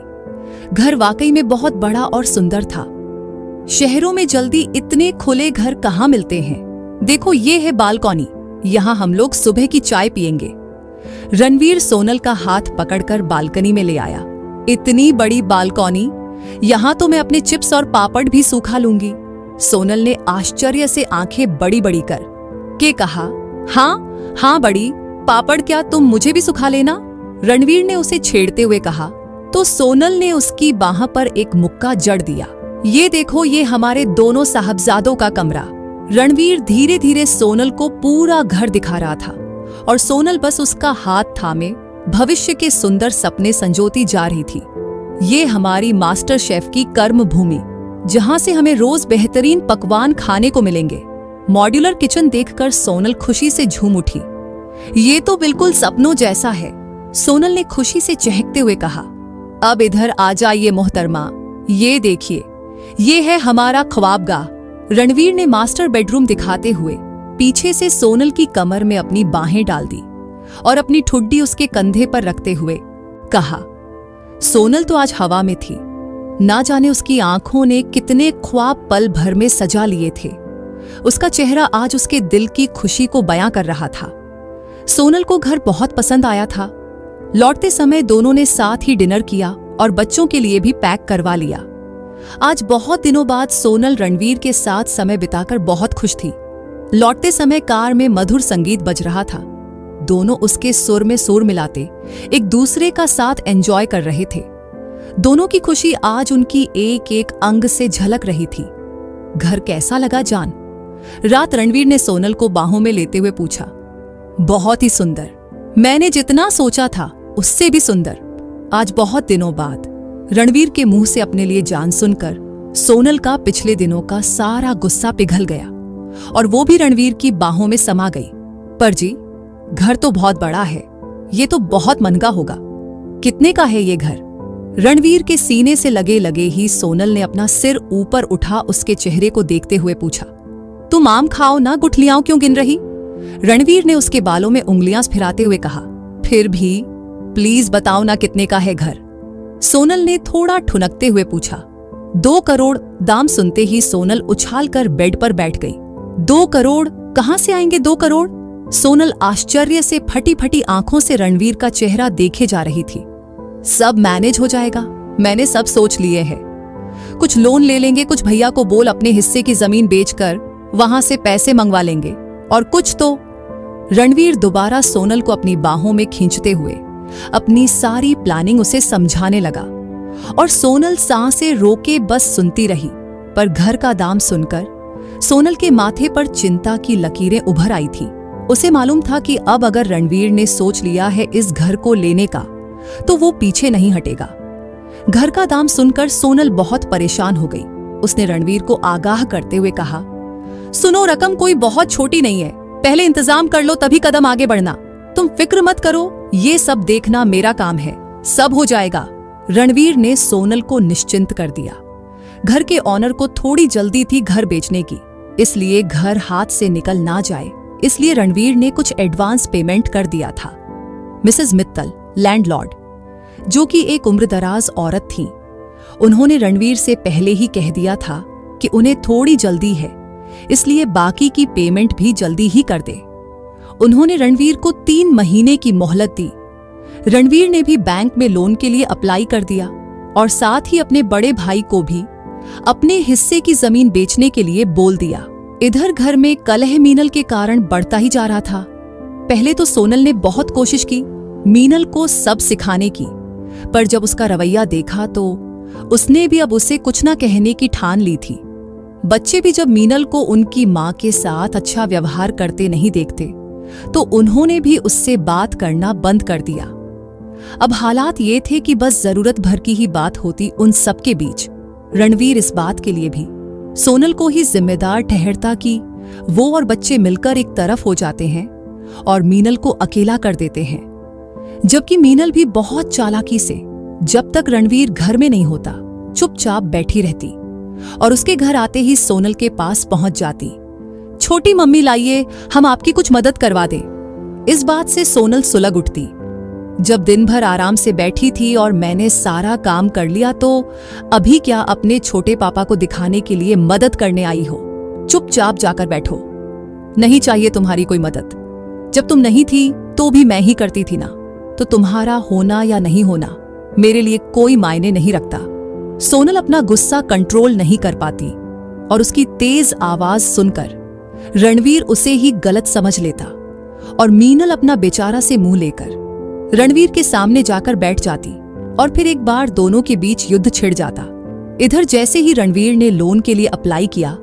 घर वाकई में बहुत बड़ा और सुंदर था। शहरों में जल्दी इतने खुले घर कहाँ मिलते हैं। देखो, ये है बालकनी, यहाँ हम लोग सुबह की चाय पियेंगे। रणवीर सोनल का हाथ पकड़कर बालकनी में ले आया। इतनी बड़ी बालकनी, यहाँ तो मैं अपने चिप्स और पापड़ भी सूखा लूंगी। सोनल ने आश्चर्य से आंखें बड़ी बड़ी कर के कहा, हाँ हाँ बड़ी, पापड़ क्या तुम मुझे भी सुखा लेना। रणवीर ने उसे छेड़ते हुए कहा, तो सोनल ने उसकी बाह पर एक मुक्का जड़ दिया। ये देखो, ये हमारे दोनों साहबजादों का कमरा। रणवीर धीरे धीरे सोनल को पूरा घर दिखा रहा था, और सोनल बस उसका हाथ थामे भविष्य के सुंदर सपने संजोती जा रही थी। ये हमारी मास्टर शेफ की कर्म भूमि, जहां से हमें रोज बेहतरीन पकवान खाने को मिलेंगे। मॉड्यूलर किचन देखकर सोनल खुशी से झूम उठी। ये तो बिल्कुल सपनों जैसा है, सोनल ने खुशी से चहकते हुए कहा। अब इधर आ जाइए मोहतरमा, ये देखिए, ये है हमारा ख्वाबगाह। रणवीर ने मास्टर बेडरूम दिखाते हुए पीछे से सोनल की कमर में अपनी बाहें डाल दी और अपनी ठुड्डी उसके कंधे पर रखते हुए कहा। सोनल तो आज हवा में थी, ना जाने उसकी आंखों ने कितने ख्वाब पल भर में सजा लिए थे। उसका चेहरा आज उसके दिल की खुशी को बयां कर रहा था। सोनल को घर बहुत पसंद आया था। लौटते समय दोनों ने साथ ही डिनर किया और बच्चों के लिए भी पैक करवा लिया। आज बहुत दिनों बाद सोनल रणवीर के साथ समय बिताकर बहुत खुश थी। लौटते समय कार में मधुर संगीत बज रहा था। दोनों उसके सुर में सुर मिलाते एक दूसरे का साथ एंजॉय कर रहे थे। दोनों की खुशी आज उनकी एक एक अंग से झलक रही थी। घर कैसा लगा जान? रात रणवीर ने सोनल को बाहों में लेते हुए पूछा। बहुत ही सुंदर, मैंने जितना सोचा था उससे भी सुंदर। आज बहुत दिनों बाद रणवीर के मुंह से अपने लिए जान सुनकर सोनल का पिछले दिनों का सारा गुस्सा पिघल गया और वो भी रणवीर की बाहों में समा गई। पर जी, घर तो बहुत बड़ा है, ये तो बहुत महंगा होगा। कितने का है ये घर? रणवीर के सीने से लगे लगे ही सोनल ने अपना सिर ऊपर उठा उसके चेहरे को देखते हुए पूछा। तुम आम खाओ ना, गुठलियां क्यों गिन रही? रणवीर ने उसके बालों में उंगलियां फिराते हुए कहा। फिर भी प्लीज बताओ ना, कितने का है घर? सोनल ने थोड़ा ठुनकते हुए पूछा। 2 करोड़। दाम सुनते ही सोनल उछालकर बेड पर बैठ गई। 2 करोड़? कहां से आएंगे 2 करोड़? सोनल आश्चर्य से फटी फटी आंखों से रणवीर का चेहरा देखे जा रही थी। सब मैनेज हो जाएगा, मैंने सब सोच लिए है। कुछ लोन ले लेंगे, कुछ भैया को बोल अपने हिस्से की जमीन बेचकर वहां से पैसे मंगवा लेंगे, और कुछ तो। रणवीर दोबारा सोनल को अपनी बाहों में खींचते हुए अपनी सारी प्लानिंग उसे समझाने लगा, और सोनल सांसें रोके बस सुनती रही। पर घर का दाम सुनकर सोनल के माथे पर चिंता की लकीरें उभर आई थी। उसे मालूम था कि अब अगर रणवीर ने सोच लिया है इस घर को लेने का, तो वो पीछे नहीं हटेगा। घर का दाम सुनकर सोनल बहुत परेशान हो गई। उसने रणवीर को आगाह करते हुए कहा, सुनो, रकम कोई बहुत छोटी नहीं है, पहले इंतजाम कर लो तभी कदम आगे बढ़ना। तुम फिक्र मत करो, ये सब देखना मेरा काम है, सब हो जाएगा। रणवीर ने सोनल को निश्चिंत कर दिया। घर के ऑनर को थोड़ी जल्दी थी घर बेचने की, इसलिए घर हाथ से निकल ना जाए, इसलिए रणवीर ने कुछ एडवांस पेमेंट कर दिया था। मिसेस मित्तल, लैंडलॉर्ड, जो कि एक उम्रदराज औरत थी, उन्होंने रणवीर से पहले ही कह दिया था कि उन्हें थोड़ी जल्दी है, इसलिए बाकी की पेमेंट भी जल्दी ही कर दे। उन्होंने रणवीर को 3 महीने की मोहलत दी। रणवीर ने भी बैंक में लोन के लिए अप्लाई कर दिया और साथ ही अपने बड़े भाई को भी अपने हिस्से की जमीन बेचने के लिए बोल दिया। इधर घर में कलह मीनल के कारण बढ़ता ही जा रहा था। पहले तो सोनल ने बहुत कोशिश की मीनल को सब सिखाने की, पर जब उसका रवैया देखा तो उसने भी अब उसे कुछ ना कहने की ठान ली थी। बच्चे भी जब मीनल को उनकी मां के साथ अच्छा व्यवहार करते नहीं देखते तो उन्होंने भी उससे बात करना बंद कर दिया। अब हालात ये थे कि बस जरूरत भर की ही बात होती उन सबके बीच। रणवीर इस बात के लिए भी सोनल को ही जिम्मेदार ठहरता कि वो और बच्चे मिलकर एक तरफ हो जाते हैं और मीनल को अकेला कर देते हैं, जबकि मीनल भी बहुत चालाकी से जब तक रणवीर घर में नहीं होता चुपचाप बैठी रहती और उसके घर आते ही सोनल के पास पहुंच जाती। छोटी मम्मी लाइए, हम आपकी कुछ मदद करवा दें। इस बात से सोनल सुलग उठती। जब दिन भर आराम से बैठी थी और मैंने सारा काम कर लिया तो अभी क्या अपने छोटे पापा को दिखाने के लिए मदद करने आई हो? चुपचाप जाकर बैठो। नहीं चाहिए तुम्हारी कोई मदद। जब तुम नहीं थी तो भी मैं ही करती थी ना, तो तुम्हारा होना या नहीं होना मेरे लिए कोई मायने नहीं रखता। सोनल अपना गुस्सा कंट्रोल नहीं कर पाती और उसकी तेज आवाज सुनकर रणवीर उसे ही गलत समझ लेता और मीनल अपना बेचारा से मुंह लेकर रणवीर के सामने जाकर बैठ जाती और फिर एक बार दोनों के बीच युद्ध छिड़ जाता। इधर जैसे ही रणवीर ने लोन के लिए अप्लाई किया,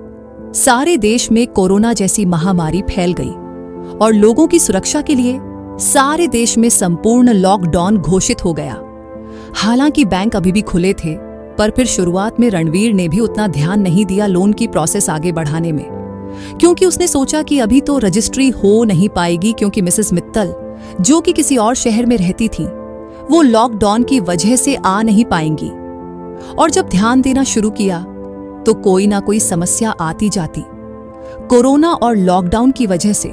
सारे देश में कोरोना जैसी महामारी फैल गई और लोगों की सुरक्षा के लिए सारे देश में संपूर्ण लॉकडाउन घोषित हो गया। हालांकि बैंक अभी भी खुले थे, पर फिर शुरुआत में रणवीर ने भी उतना ध्यान नहीं दिया लोन की प्रोसेस आगे बढ़ाने में, क्योंकि उसने सोचा कि अभी तो रजिस्ट्री हो नहीं पाएगी, क्योंकि मिसेस मित्तल जो कि किसी और शहर में रहती थी वो लॉकडाउन की वजह से आ नहीं पाएंगी। और जब ध्यान देना शुरू किया तो कोई ना कोई समस्या आती जाती। कोरोना और लॉकडाउन की वजह से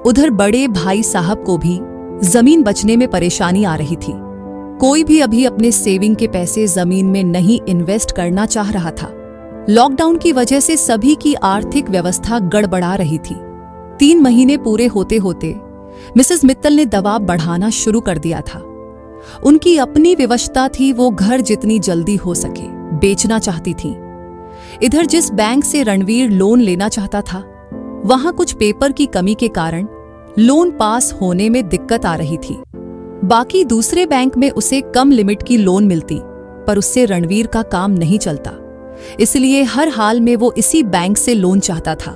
उधर बड़े भाई साहब को भी जमीन बचने में परेशानी आ रही थी। कोई भी अभी अपने सेविंग के पैसे जमीन में नहीं इन्वेस्ट करना चाह रहा था। लॉकडाउन की वजह से सभी की आर्थिक व्यवस्था गड़बड़ा रही थी। 3 महीने पूरे होते होते मिसेस मित्तल ने दबाव बढ़ाना शुरू कर दिया था। उनकी अपनी विवशता थी, वो घर जितनी जल्दी हो सके बेचना चाहती थी। इधर जिस बैंक से रणवीर लोन लेना चाहता था वहां कुछ पेपर की कमी के कारण लोन पास होने में दिक्कत आ रही थी। बाकी दूसरे बैंक में उसे कम लिमिट की लोन मिलती, पर उससे रणवीर का काम नहीं चलता, इसलिए हर हाल में वो इसी बैंक से लोन चाहता था।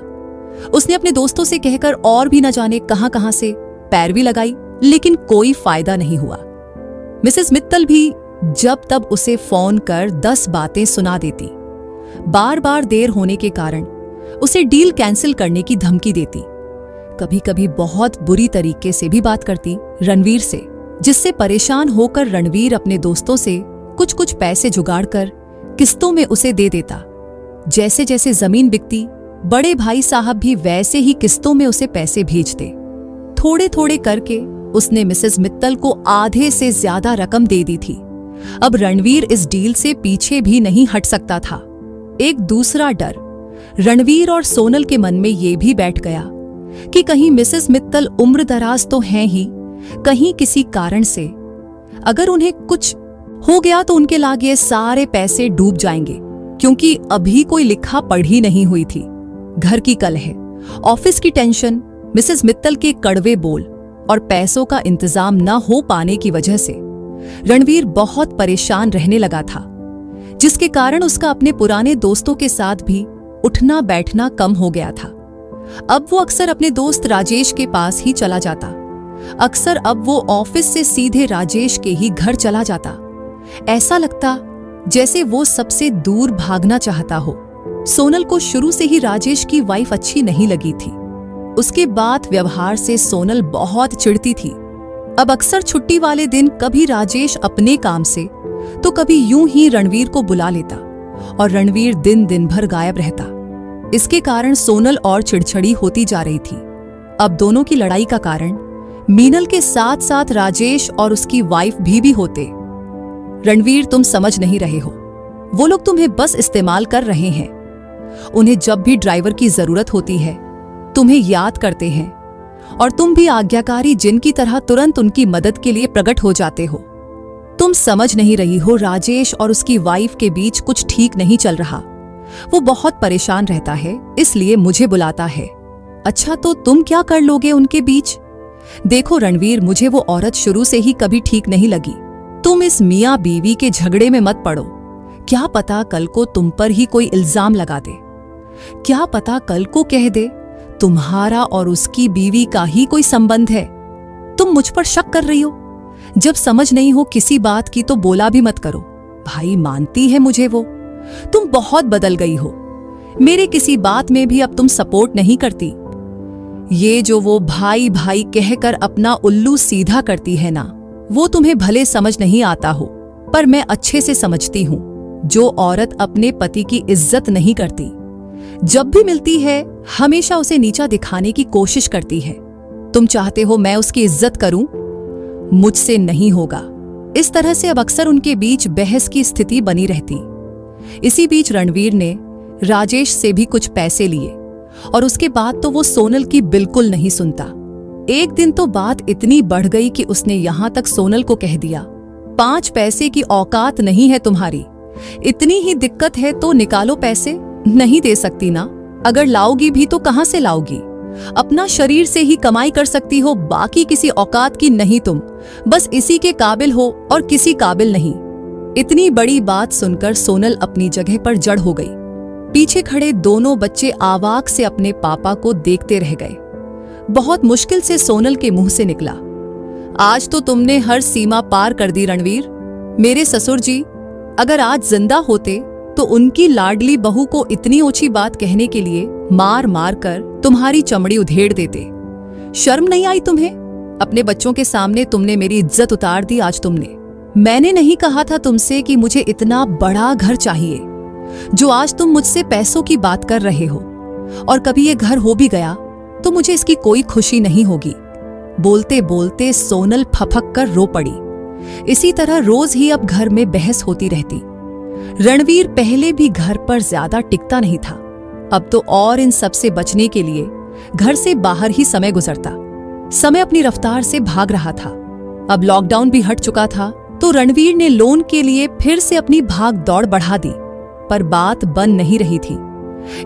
उसने अपने दोस्तों से कहकर और भी न जाने कहां से पैरवी लगाई, लेकिन कोई फायदा नहीं हुआ। मिसेस मित्तल भी जब तब उसे फोन कर 10 बातें सुना देती। बार बार देर होने के कारण उसे डील कैंसिल करने की धमकी देती। कभी कभी बहुत बुरी तरीके से भी बात करती रणवीर से, जिससे परेशान होकर रणवीर अपने दोस्तों से कुछ कुछ पैसे जुगाड़कर किस्तों में उसे दे देता। जैसे जैसे जमीन बिकती, बड़े भाई साहब भी वैसे ही किस्तों में उसे पैसे भेजते। थोड़े थोड़े करके उसने मिसेस मित्तल को आधे से ज्यादा रकम दे दी थी। अब रणवीर इस डील से पीछे भी नहीं हट सकता था। एक दूसरा डर रणवीर और सोनल के मन में ये भी बैठ गया कि कहीं मिसेस मित्तल उम्र दराज तो हैं ही, कहीं किसी कारण से अगर उन्हें कुछ हो गया तो उनके लागे सारे पैसे डूब जाएंगे, क्योंकि अभी कोई लिखा पढ़ी नहीं हुई थी। घर की कलह, ऑफिस की टेंशन, मिसेस मित्तल के कड़वे बोल और पैसों का इंतजाम न हो पाने की वजह से रणवीर बहुत परेशान रहने लगा था, जिसके कारण उसका अपने पुराने दोस्तों के साथ भी उठना बैठना कम हो गया था। अब वो अक्सर अपने दोस्त राजेश के पास ही चला जाता। अक्सर अब वो ऑफिस से सीधे राजेश के ही घर चला जाता। ऐसा लगता जैसे वो सबसे दूर भागना चाहता हो। सोनल को शुरू से ही राजेश की वाइफ अच्छी नहीं लगी थी। उसके बात व्यवहार से सोनल बहुत चिढ़ती थी। अब अक्सर छुट्टी वाले दिन कभी राजेश अपने काम से तो कभी यूं ही रणवीर को बुला लेता और रणवीर दिन भर गायब रहता। इसके कारण सोनल और चिड़चिड़ी होती जा रही थी। अब दोनों की लड़ाई का कारण मीनल के साथ साथ राजेश और उसकी वाइफ भी होते। रणवीर, तुम समझ नहीं रहे हो, वो लोग तुम्हें बस इस्तेमाल कर रहे हैं। उन्हें जब भी ड्राइवर की जरूरत होती है तुम्हें याद करते हैं और तुम भी आज्ञाकारी जिन की तरह तुरंत उनकी मदद के लिए प्रकट हो जाते हो। तुम समझ नहीं रही हो, राजेश और उसकी वाइफ के बीच कुछ ठीक नहीं चल रहा। वो बहुत परेशान रहता है, इसलिए मुझे बुलाता है। अच्छा, तो तुम क्या कर लोगे उनके बीच? देखो रणवीर, मुझे वो औरत शुरू से ही कभी ठीक नहीं लगी। तुम इस मियाँ बीवी के झगड़े में मत पड़ो। क्या पता कल को तुम पर ही कोई इल्जाम लगा दे। क्या पता कल को कह दे तुम्हारा और उसकी बीवी का ही कोई संबंध है। तुम मुझ पर शक कर रही हो। जब समझ नहीं हो किसी बात की तो बोला भी मत करो। भाई मानती है मुझे वो। तुम बहुत बदल गई हो। मेरे किसी बात में भी अब तुम सपोर्ट नहीं करती। ये जो वो भाई भाई कहकर अपना उल्लू सीधा करती है ना, वो तुम्हें भले समझ नहीं आता हो, पर मैं अच्छे से समझती हूं। जो औरत अपने पति की इज्जत नहीं करती, जब भी मिलती है हमेशा उसे नीचा दिखाने की कोशिश करती है। तुम चाहते हो मैं उसकी इज्जत करूं? मुझसे नहीं होगा। इस तरह से अब अक्सर उनके बीच बहस की स्थिति बनी रहती। इसी बीच रणवीर ने राजेश से भी कुछ पैसे लिए और उसके बाद तो वो सोनल की बिल्कुल नहीं सुनता। एक दिन तो बात इतनी बढ़ गई कि उसने यहां तक सोनल को कह दिया, 5 पैसे की औकात नहीं है तुम्हारी। इतनी ही दिक्कत है तो निकालो पैसे। नहीं दे सकती ना? अगर लाओगी भी तो कहां से लाओगी? अपना शरीर से ही कमाई कर सकती हो, बाकी किसी औकात की नहीं तुम। बस इसी के काबिल हो और किसी काबिल नहीं। इतनी बड़ी बात सुनकर सोनल अपनी जगह पर जड़ हो गई। पीछे खड़े दोनों बच्चे आवाक से अपने पापा को देखते रह गए। बहुत मुश्किल से सोनल के मुंह से निकला, आज तो तुमने हर सीमा पार कर दी रणवीर। मेरे ससुर जी अगर आज जिंदा होते तो उनकी लाडली बहू को इतनी ऊंची बात कहने के लिए मार मार कर तुम्हारी चमड़ी उधेड़ देते। शर्म नहीं आई तुम्हें? अपने बच्चों के सामने तुमने मेरी इज्जत उतार दी आज तुमने। मैंने नहीं कहा था तुमसे कि मुझे इतना बड़ा घर चाहिए, जो आज तुम मुझसे पैसों की बात कर रहे हो। और कभी ये घर हो भी गया तो मुझे इसकी कोई खुशी नहीं होगी। बोलते बोलते सोनल फपक कर रो पड़ी। इसी तरह रोज ही अब घर में बहस होती रहती। रणवीर पहले भी घर पर ज्यादा टिकता नहीं था, अब तो और इन सब से बचने के लिए घर से बाहर ही समय गुजरता। समय अपनी रफ्तार से भाग रहा था। अब लॉकडाउन भी हट चुका था तो रणवीर ने लोन के लिए फिर से अपनी भाग दौड़ बढ़ा दी, पर बात बन नहीं रही थी।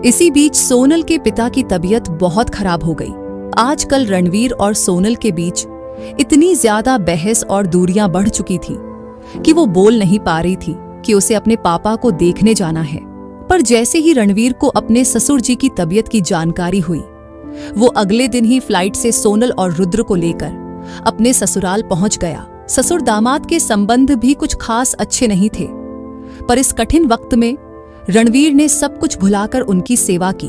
इसी बीच सोनल के पिता की तबीयत बहुत खराब हो गई। आजकल रणवीर और सोनल के बीच इतनी ज्यादा बहस और दूरियां बढ़ चुकी थी कि वो बोल नहीं पा रही थी कि उसे अपने पापा को देखने जाना है। पर जैसे ही रणवीर को अपने ससुर जी की तबीयत की जानकारी हुई, वो अगले दिन ही फ्लाइट से सोनल और रुद्र को लेकर अपने ससुराल पहुंच गया। ससुर दामाद के संबंध भी कुछ खास अच्छे नहीं थे, पर इस कठिन वक्त में रणवीर ने सब कुछ भुलाकर उनकी सेवा की।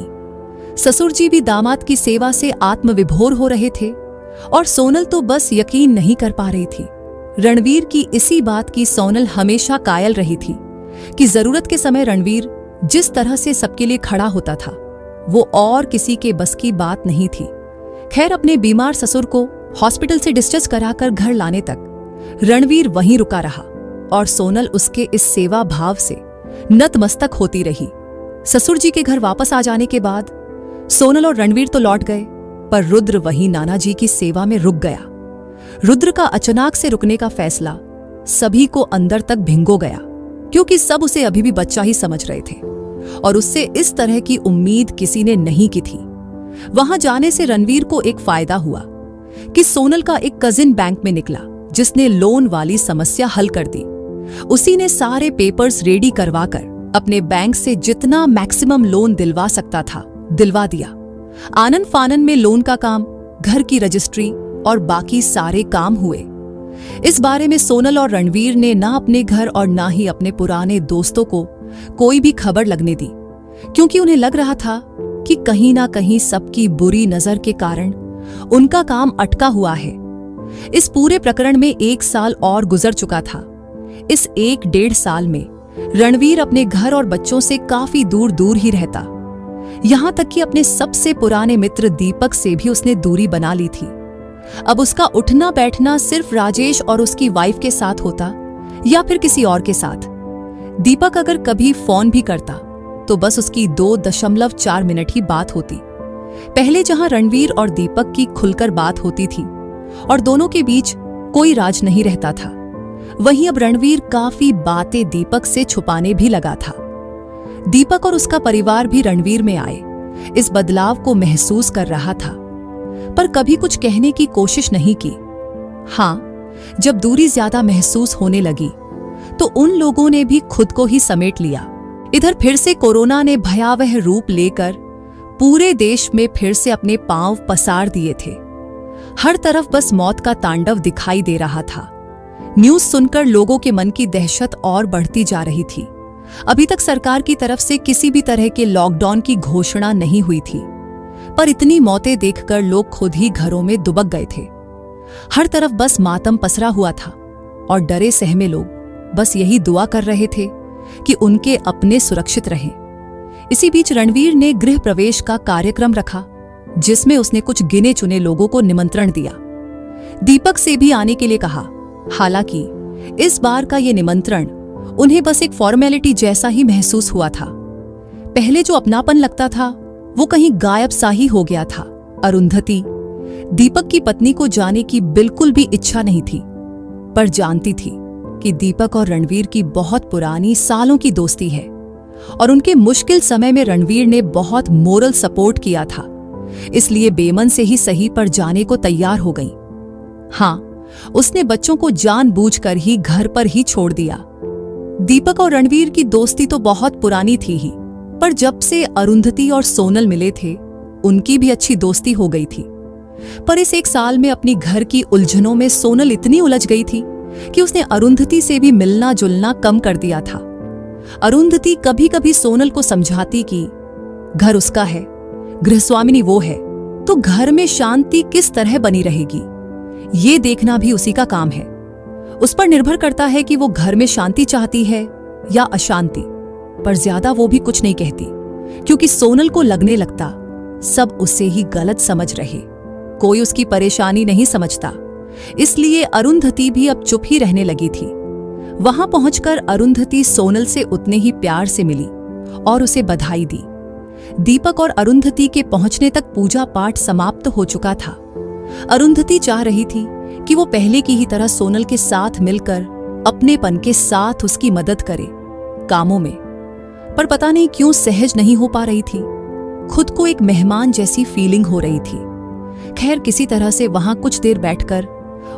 ससुर जी भी दामाद की सेवा से आत्मविभोर हो रहे थे और सोनल तो बस यकीन नहीं कर पा रही थी। रणवीर की इसी बात की सोनल हमेशा कायल रही थी कि जरूरत के समय रणवीर जिस तरह से सबके लिए खड़ा होता था, वो और किसी के बस की बात नहीं थी। खैर, अपने बीमार ससुर को हॉस्पिटल से डिस्चार्ज कराकर घर लाने तक रणवीर वहीं रुका रहा और सोनल उसके इस सेवा भाव से नतमस्तक होती रही। ससुर जी के घर वापस आ जाने के बाद सोनल और रणवीर तो लौट गए, पर रुद्र वहीं नाना जी की सेवा में रुक गया। रुद्र का अचानक से रुकने का फैसला सभी को अंदर तक भिंगो गया, क्योंकि सब उसे अभी भी बच्चा ही समझ रहे थे और उससे इस तरह की उम्मीद किसी ने नहीं की थी। वहां जाने से रणवीर को एक फायदा हुआ कि सोनल का एक कजिन बैंक में निकला, जिसने लोन वाली समस्या हल कर दी। उसी ने सारे पेपर्स रेडी करवाकर अपने बैंक से जितना मैक्सिमम लोन दिलवा सकता था दिलवा दिया। आनन फानन में लोन का काम, घर की रजिस्ट्री और बाकी सारे काम हुए। इस बारे में सोनल और रणवीर ने ना अपने घर और ना ही अपने पुराने दोस्तों को कोई भी खबर लगने दी, क्योंकि उन्हें लग रहा था कि कहीं ना कहीं सबकी बुरी नजर के कारण उनका काम अटका हुआ है। इस पूरे प्रकरण में 1 साल और गुजर चुका था। इस 1-1.5 साल में रणवीर अपने घर और बच्चों से काफी दूर दूर ही रहता। यहां तक कि अपने सबसे पुराने मित्र दीपक से भी उसने दूरी बना ली थी। अब उसका उठना बैठना सिर्फ राजेश और उसकी वाइफ के साथ होता या फिर किसी और के साथ। दीपक अगर कभी फोन भी करता तो बस उसकी 2.4 मिनट ही बात होती। पहले जहां रणवीर और दीपक की खुलकर बात होती थी और दोनों के बीच कोई राज नहीं रहता था, वहीं अब रणवीर काफी बातें दीपक से छुपाने भी लगा था। दीपक और उसका परिवार भी रणवीर में आए इस बदलाव को महसूस कर रहा था, पर कभी कुछ कहने की कोशिश नहीं की। हाँ, जब दूरी ज्यादा महसूस होने लगी तो उन लोगों ने भी खुद को ही समेट लिया। इधर फिर से कोरोना ने भयावह रूप लेकर पूरे देश में फिर से अपने पांव पसार दिए थे। हर तरफ बस मौत का तांडव दिखाई दे रहा था। न्यूज़ सुनकर लोगों के मन की दहशत और बढ़ती जा रही थी। अभी तक सरकार की तरफ से किसी भी तरह के लॉकडाउन की घोषणा नहीं हुई थी, पर इतनी मौतें देखकर लोग खुद ही घरों में दुबक गए थे। हर तरफ बस मातम पसरा हुआ था और डरे सहमे लोग बस यही दुआ कर रहे थे कि उनके अपने सुरक्षित रहें। इसी बीच रणवीर ने गृह प्रवेश का कार्यक्रम रखा, जिसमें उसने कुछ गिने चुने लोगों को निमंत्रण दिया। दीपक से भी आने के लिए कहा। हालांकि इस बार का ये निमंत्रण उन्हें बस एक फॉर्मेलिटी जैसा ही महसूस हुआ था। पहले जो अपनापन लगता था वो कहीं गायब सा ही हो गया था। अरुंधति दीपक की पत्नी को जाने की बिल्कुल भी इच्छा नहीं थी, पर जानती थी कि दीपक और रणवीर की बहुत पुरानी सालों की दोस्ती है और उनके मुश्किल समय में रणवीर ने बहुत मोरल सपोर्ट किया था, इसलिए बेमन से ही सही पर जाने को तैयार हो गई। हाँ, उसने बच्चों को जानबूझकर ही घर पर ही छोड़ दिया। दीपक और रणवीर की दोस्ती तो बहुत पुरानी थी ही, पर जब से अरुंधति और सोनल मिले थे उनकी भी अच्छी दोस्ती हो गई थी। पर इस एक साल में अपनी घर की उलझनों में सोनल इतनी उलझ गई थी कि उसने अरुंधति से भी मिलना जुलना कम कर दिया था। अरुंधति कभी कभी सोनल को समझाती कि घर उसका है, गृहस्वामिनी वो है, तो घर में शांति किस तरह बनी रहेगी ये देखना भी उसी का काम है। उस पर निर्भर करता है कि वो घर में शांति चाहती है या अशांति, पर ज्यादा वो भी कुछ नहीं कहती, क्योंकि सोनल को लगने लगता सब उसे ही गलत समझ रहे, कोई उसकी परेशानी नहीं समझता। इसलिए अरुंधति भी अब चुप ही रहने लगी थी। वहां पहुंचकर अरुंधति सोनल से उतने ही प्यार से मिली और उसे बधाई दी। दीपक और अरुंधति के पहुंचने तक पूजा पाठ समाप्त हो चुका था। अरुंधति चाह रही थी कि वो पहले की ही तरह सोनल के साथ मिलकर अपनेपन के साथ उसकी मदद करे कामों में, पर पता नहीं क्यों सहज नहीं हो पा रही थी। खुद को एक मेहमान जैसी फीलिंग हो रही थी। खैर, किसी तरह से वहां कुछ देर बैठकर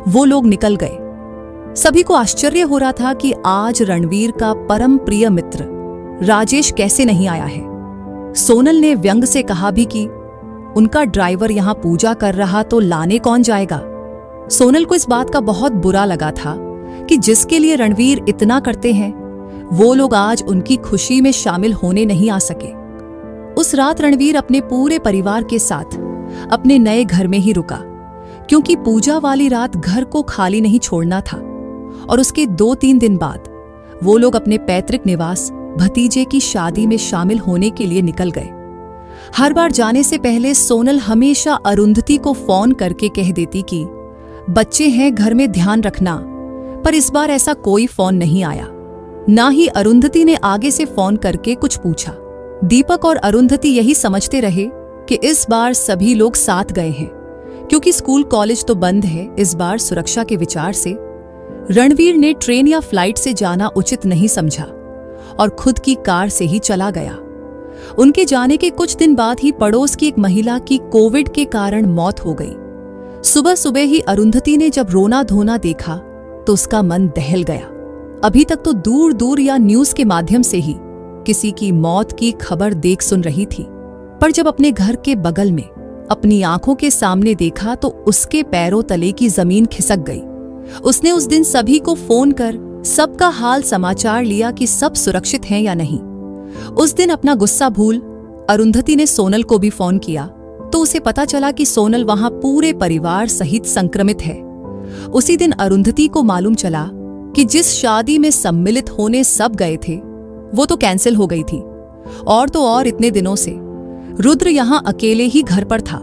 वो लोग निकल गए। सभी को आश्चर्य हो रहा था कि आज रणवीर का परम प्रिय मित्र राजेश कैसे नहीं आया है। सोनल ने व्यंग से कहा भी कि उनका ड्राइवर यहां पूजा कर रहा तो लाने कौन जाएगा। सोनल को इस बात का बहुत बुरा लगा था कि जिसके लिए रणवीर इतना करते हैं वो लोग आज उनकी खुशी में शामिल होने नहीं आ सके। उस रात रणवीर अपने पूरे परिवार के साथ अपने नए घर में ही रुका, क्योंकि पूजा वाली रात घर को खाली नहीं छोड़ना था। और उसके 2-3 दिन बाद वो लोग अपने पैतृक निवास भतीजे की शादी में शामिल होने के लिए निकल गए। हर बार जाने से पहले सोनल हमेशा अरुंधति को फोन करके कह देती कि बच्चे हैं घर में ध्यान रखना, पर इस बार ऐसा कोई फोन नहीं आया। ना ही अरुंधति ने आगे से फोन करके कुछ पूछा। दीपक और अरुंधति यही समझते रहे कि इस बार सभी लोग साथ गए हैं, क्योंकि स्कूल कॉलेज तो बंद है। इस बार सुरक्षा के विचार से रणवीर ने ट्रेन या फ्लाइट से जाना उचित नहीं समझा और खुद की कार से ही चला गया। उनके जाने के कुछ दिन बाद ही पड़ोस की एक महिला की कोविड के कारण मौत हो गई। सुबह सुबह ही अरुंधति ने जब रोना धोना देखा तो उसका मन दहल गया। अभी तक तो दूर दूर या न्यूज के माध्यम से ही किसी की मौत की खबर देख सुन रही थी, पर जब अपने घर के बगल में अपनी आंखों के सामने देखा तो उसके पैरों तले की जमीन खिसक गई। उसने उस दिन सभी को फोन कर सबका हाल समाचार लिया कि सब सुरक्षित हैं या नहीं। उस दिन अपना गुस्सा भूल अरुंधति ने सोनल को भी फोन किया तो उसे पता चला कि सोनल वहां पूरे परिवार सहित संक्रमित है। उसी दिन अरुंधति को मालूम चला कि जिस शादी में सम्मिलित होने सब गए थे वो तो कैंसिल हो गई थी, और तो और इतने दिनों से रुद्र यहां अकेले ही घर पर था।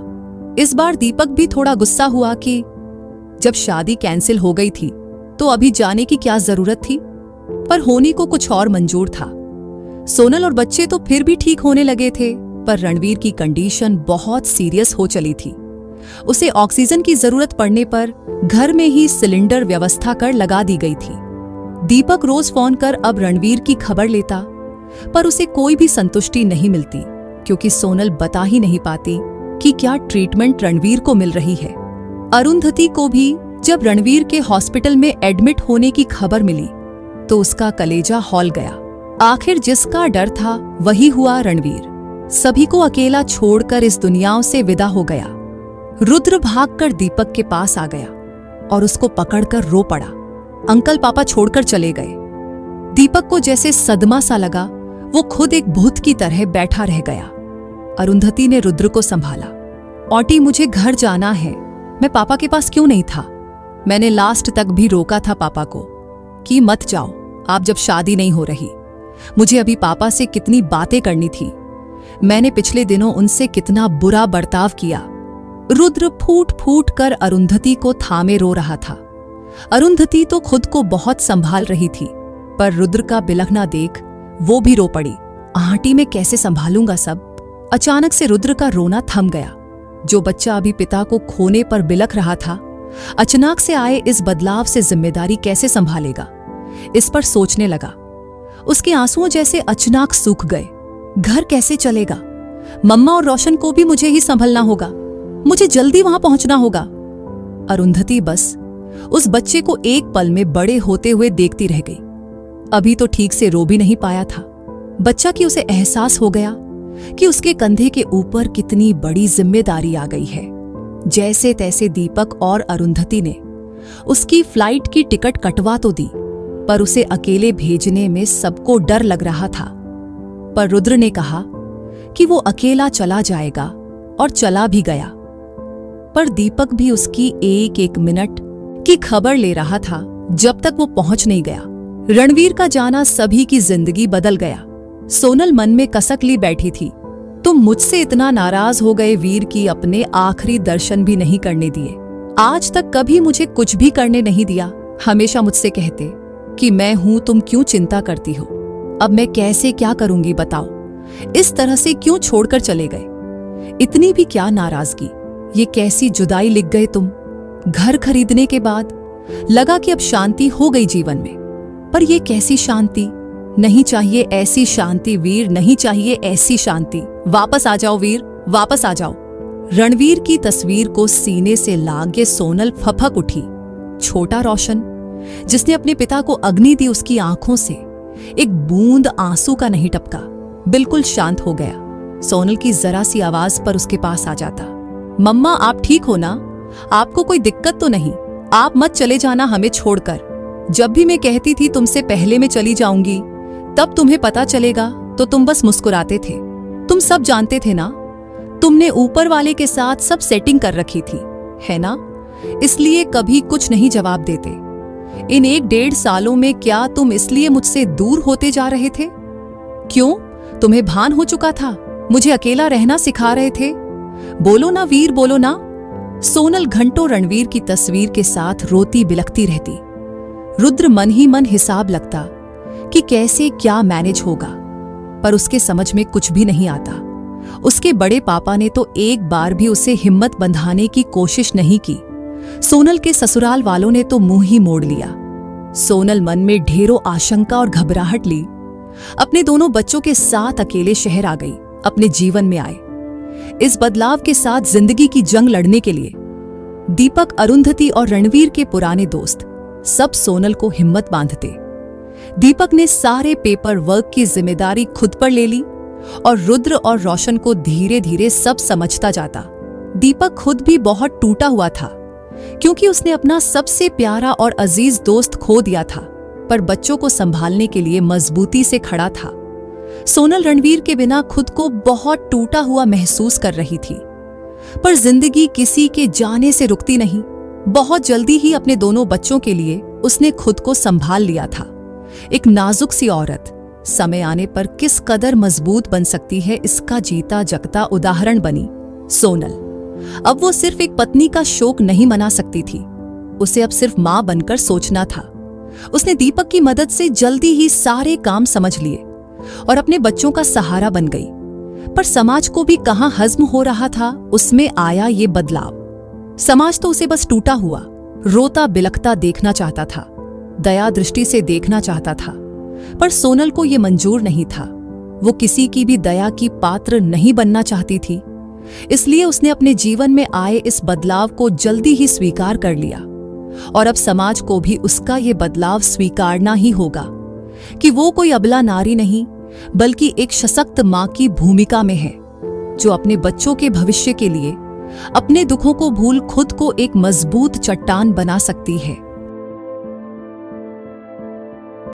इस बार दीपक भी थोड़ा गुस्सा हुआ कि जब शादी कैंसिल हो गई थी तो अभी जाने की क्या जरूरत थी, पर होनी को कुछ और मंजूर था। सोनल और बच्चे तो फिर भी ठीक होने लगे थे, पर रणवीर की कंडीशन बहुत सीरियस हो चली थी। उसे ऑक्सीजन की जरूरत पड़ने पर घर में ही सिलेंडर व्यवस्था कर लगा दी गई थी। दीपक रोज फोन कर अब रणवीर की खबर लेता, पर उसे कोई भी संतुष्टि नहीं मिलती, क्योंकि सोनल बता ही नहीं पाती कि क्या ट्रीटमेंट रणवीर को मिल रही है। अरुंधति को भी जब रणवीर के हॉस्पिटल में एडमिट होने की खबर मिली तो उसका कलेजा हौल गया। आखिर जिसका डर था वही हुआ रणवीर। सभी को अकेला छोड़कर इस दुनिया से विदा हो गया। रुद्र भागकर दीपक के पास आ गया और उसको पकड़कर रो पड़ा। अंकल पापा छोड़कर चले गए। दीपक को जैसे सदमा सा लगा। वो खुद एक भूत की तरह बैठा रह गया। अरुंधति ने रुद्र को संभाला। ऑटी, मुझे घर जाना है। मैं पापा के पास क्यों नहीं था? मैंने लास्ट तक भी रोका था पापा को कि मत जाओ, आप जब शादी नहीं हो रही। मुझे अभी पापा से कितनी बातें करनी थी। मैंने पिछले दिनों उनसे कितना बुरा बर्ताव किया। रुद्र फूट फूट कर अरुंधति को थामे रो रहा था। अरुंधति तो खुद को बहुत संभाल रही थी, पर रुद्र का बिलखना देख वो भी रो पड़ी। आंटी, मैं कैसे संभालूंगा सब? अचानक से रुद्र का रोना थम गया। जो बच्चा अभी पिता को खोने पर बिलख रहा था, अचानक से आए इस बदलाव से जिम्मेदारी कैसे संभालेगा, इस पर सोचने लगा। उसके आंसुओं जैसे अचानक सूख गए। घर कैसे चलेगा? मम्मा और रोशन को भी मुझे ही संभलना होगा। मुझे जल्दी वहां पहुंचना होगा। अरुंधति बस उस बच्चे को एक पल में बड़े होते हुए देखती रह गई। अभी तो ठीक से रो भी नहीं पाया था बच्चा कि उसे एहसास हो गया कि उसके कंधे के ऊपर कितनी बड़ी जिम्मेदारी आ गई है। जैसे तैसे दीपक और अरुंधति ने उसकी फ्लाइट की टिकट कटवा तो दी, पर उसे अकेले भेजने में सबको डर लग रहा था। पर रुद्र ने कहा कि वो अकेला चला जाएगा और चला भी गया। पर दीपक भी उसकी एक एक मिनट की खबर ले रहा था जब तक वो पहुंच नहीं गया। रणवीर का जाना सभी की जिंदगी बदल गया। सोनल मन में कसक ली बैठी थी। तुम मुझसे इतना नाराज हो गए वीर कि अपने आखिरी दर्शन भी नहीं करने दिए। आज तक कभी मुझे कुछ भी करने नहीं दिया। हमेशा मुझसे कहते कि मैं हूं, तुम क्यों चिंता करती हो? अब मैं कैसे क्या करूंगी बताओ? इस तरह से क्यों छोड़कर चले गए? इतनी भी क्या नाराजगी? ये कैसी जुदाई लिख गए तुम? घर खरीदने के बाद लगा कि अब शांति हो गई जीवन में, पर ये कैसी शांति? नहीं चाहिए ऐसी शांति वीर, नहीं चाहिए ऐसी शांति। वापस आ जाओ वीर, वापस आ जाओ। रणवीर की तस्वीर को सीने से लागे सोनल फपक उठी। छोटा रोशन, जिसने अपने पिता को अग्नि दी, उसकी आंखों से एक बूंद आंसू का नहीं टपका। बिल्कुल शांत हो गया। सोनल की जरा सी आवाज पर उसके पास आ जाता। मम्मा, आप ठीक हो ना? आपको कोई दिक्कत तो नहीं? आप मत चले जाना हमें छोड़कर। जब भी मैं कहती थी तुमसे पहले मैं चली जाऊंगी, तब तुम्हें पता चलेगा तो तुम बस मुस्कुराते थे। तुम सब जानते थे ना? तुमने ऊपर वाले के साथ सब सेटिंग कर रखी थी, है ना? इसलिए कभी कुछ नहीं जवाब देते। इन 1-1.5 सालों में क्या तुम इसलिए मुझसे दूर होते जा रहे थे? क्यों? तुम्हें भान हो चुका था? मुझे अकेला रहना सिखा रहे थे? बोलो ना वीर, बोलो ना। सोनल घंटों रणवीर की तस्वीर के साथ रोती बिलखती रहती। रुद्र मन ही मन हिसाब लगता कि कैसे क्या मैनेज होगा, पर उसके समझ में कुछ भी नहीं आता। उसके बड़े पापा ने तो एक बार भी उसे हिम्मत बंधाने की कोशिश नहीं की। सोनल के ससुराल वालों ने तो मुंह ही मोड़ लिया। सोनल मन में ढेरों आशंका और घबराहट ली। अपने दोनों बच्चों के साथ अकेले शहर आ गई, अपने जीवन में आए। इस बदलाव के साथ जिंदगी की जंग लड़ने के लिए दीपक, अरुंधति और रणवीर के पुराने दोस्त सब सोनल को हिम्मत बांधते। दीपक ने सारे पेपर वर्क की जिम्मेदारी खुद पर ले ली और रुद्र और रोशन को धीरे धीरे सब समझता जाता। दीपक खुद भी बहुत टूटा हुआ था, क्योंकि उसने अपना सबसे प्यारा और अजीज दोस्त खो दिया था, पर बच्चों को संभालने के लिए मजबूती से खड़ा था। सोनल रणवीर के बिना खुद को बहुत टूटा हुआ महसूस कर रही थी, पर जिंदगी किसी के जाने से रुकती नहीं। बहुत जल्दी ही अपने दोनों बच्चों के लिए उसने खुद को संभाल लिया था। एक नाजुक सी औरत समय आने पर किस कदर मजबूत बन सकती है, इसका जीता जगता उदाहरण बनी सोनल। अब वो सिर्फ एक पत्नी का शोक नहीं मना सकती थी, उसे अब सिर्फ मां बनकर सोचना था। उसने दीपक की मदद से जल्दी ही सारे काम समझ लिए और अपने बच्चों का सहारा बन गई। पर समाज को भी कहां हजम हो रहा था, उसमें आया ये बदलाव। समाज तो उसे बस टूटा हुआ, रोता बिलखता देखना चाहता था, दया दृष्टि से देखना चाहता था, पर सोनल को यह मंजूर नहीं था। वो किसी की भी दया की पात्र नहीं बनना चाहती थी, इसलिए उसने अपने जीवन में आए इस बदलाव को जल्दी ही स्वीकार कर लिया और अब समाज को भी उसका ये बदलाव स्वीकारना ही होगा कि वो कोई अबला नारी नहीं, बल्कि एक सशक्त मां की भूमिका में है, जो अपने बच्चों के भविष्य के लिए अपने दुखों को भूल खुद को एक मजबूत चट्टान बना सकती है।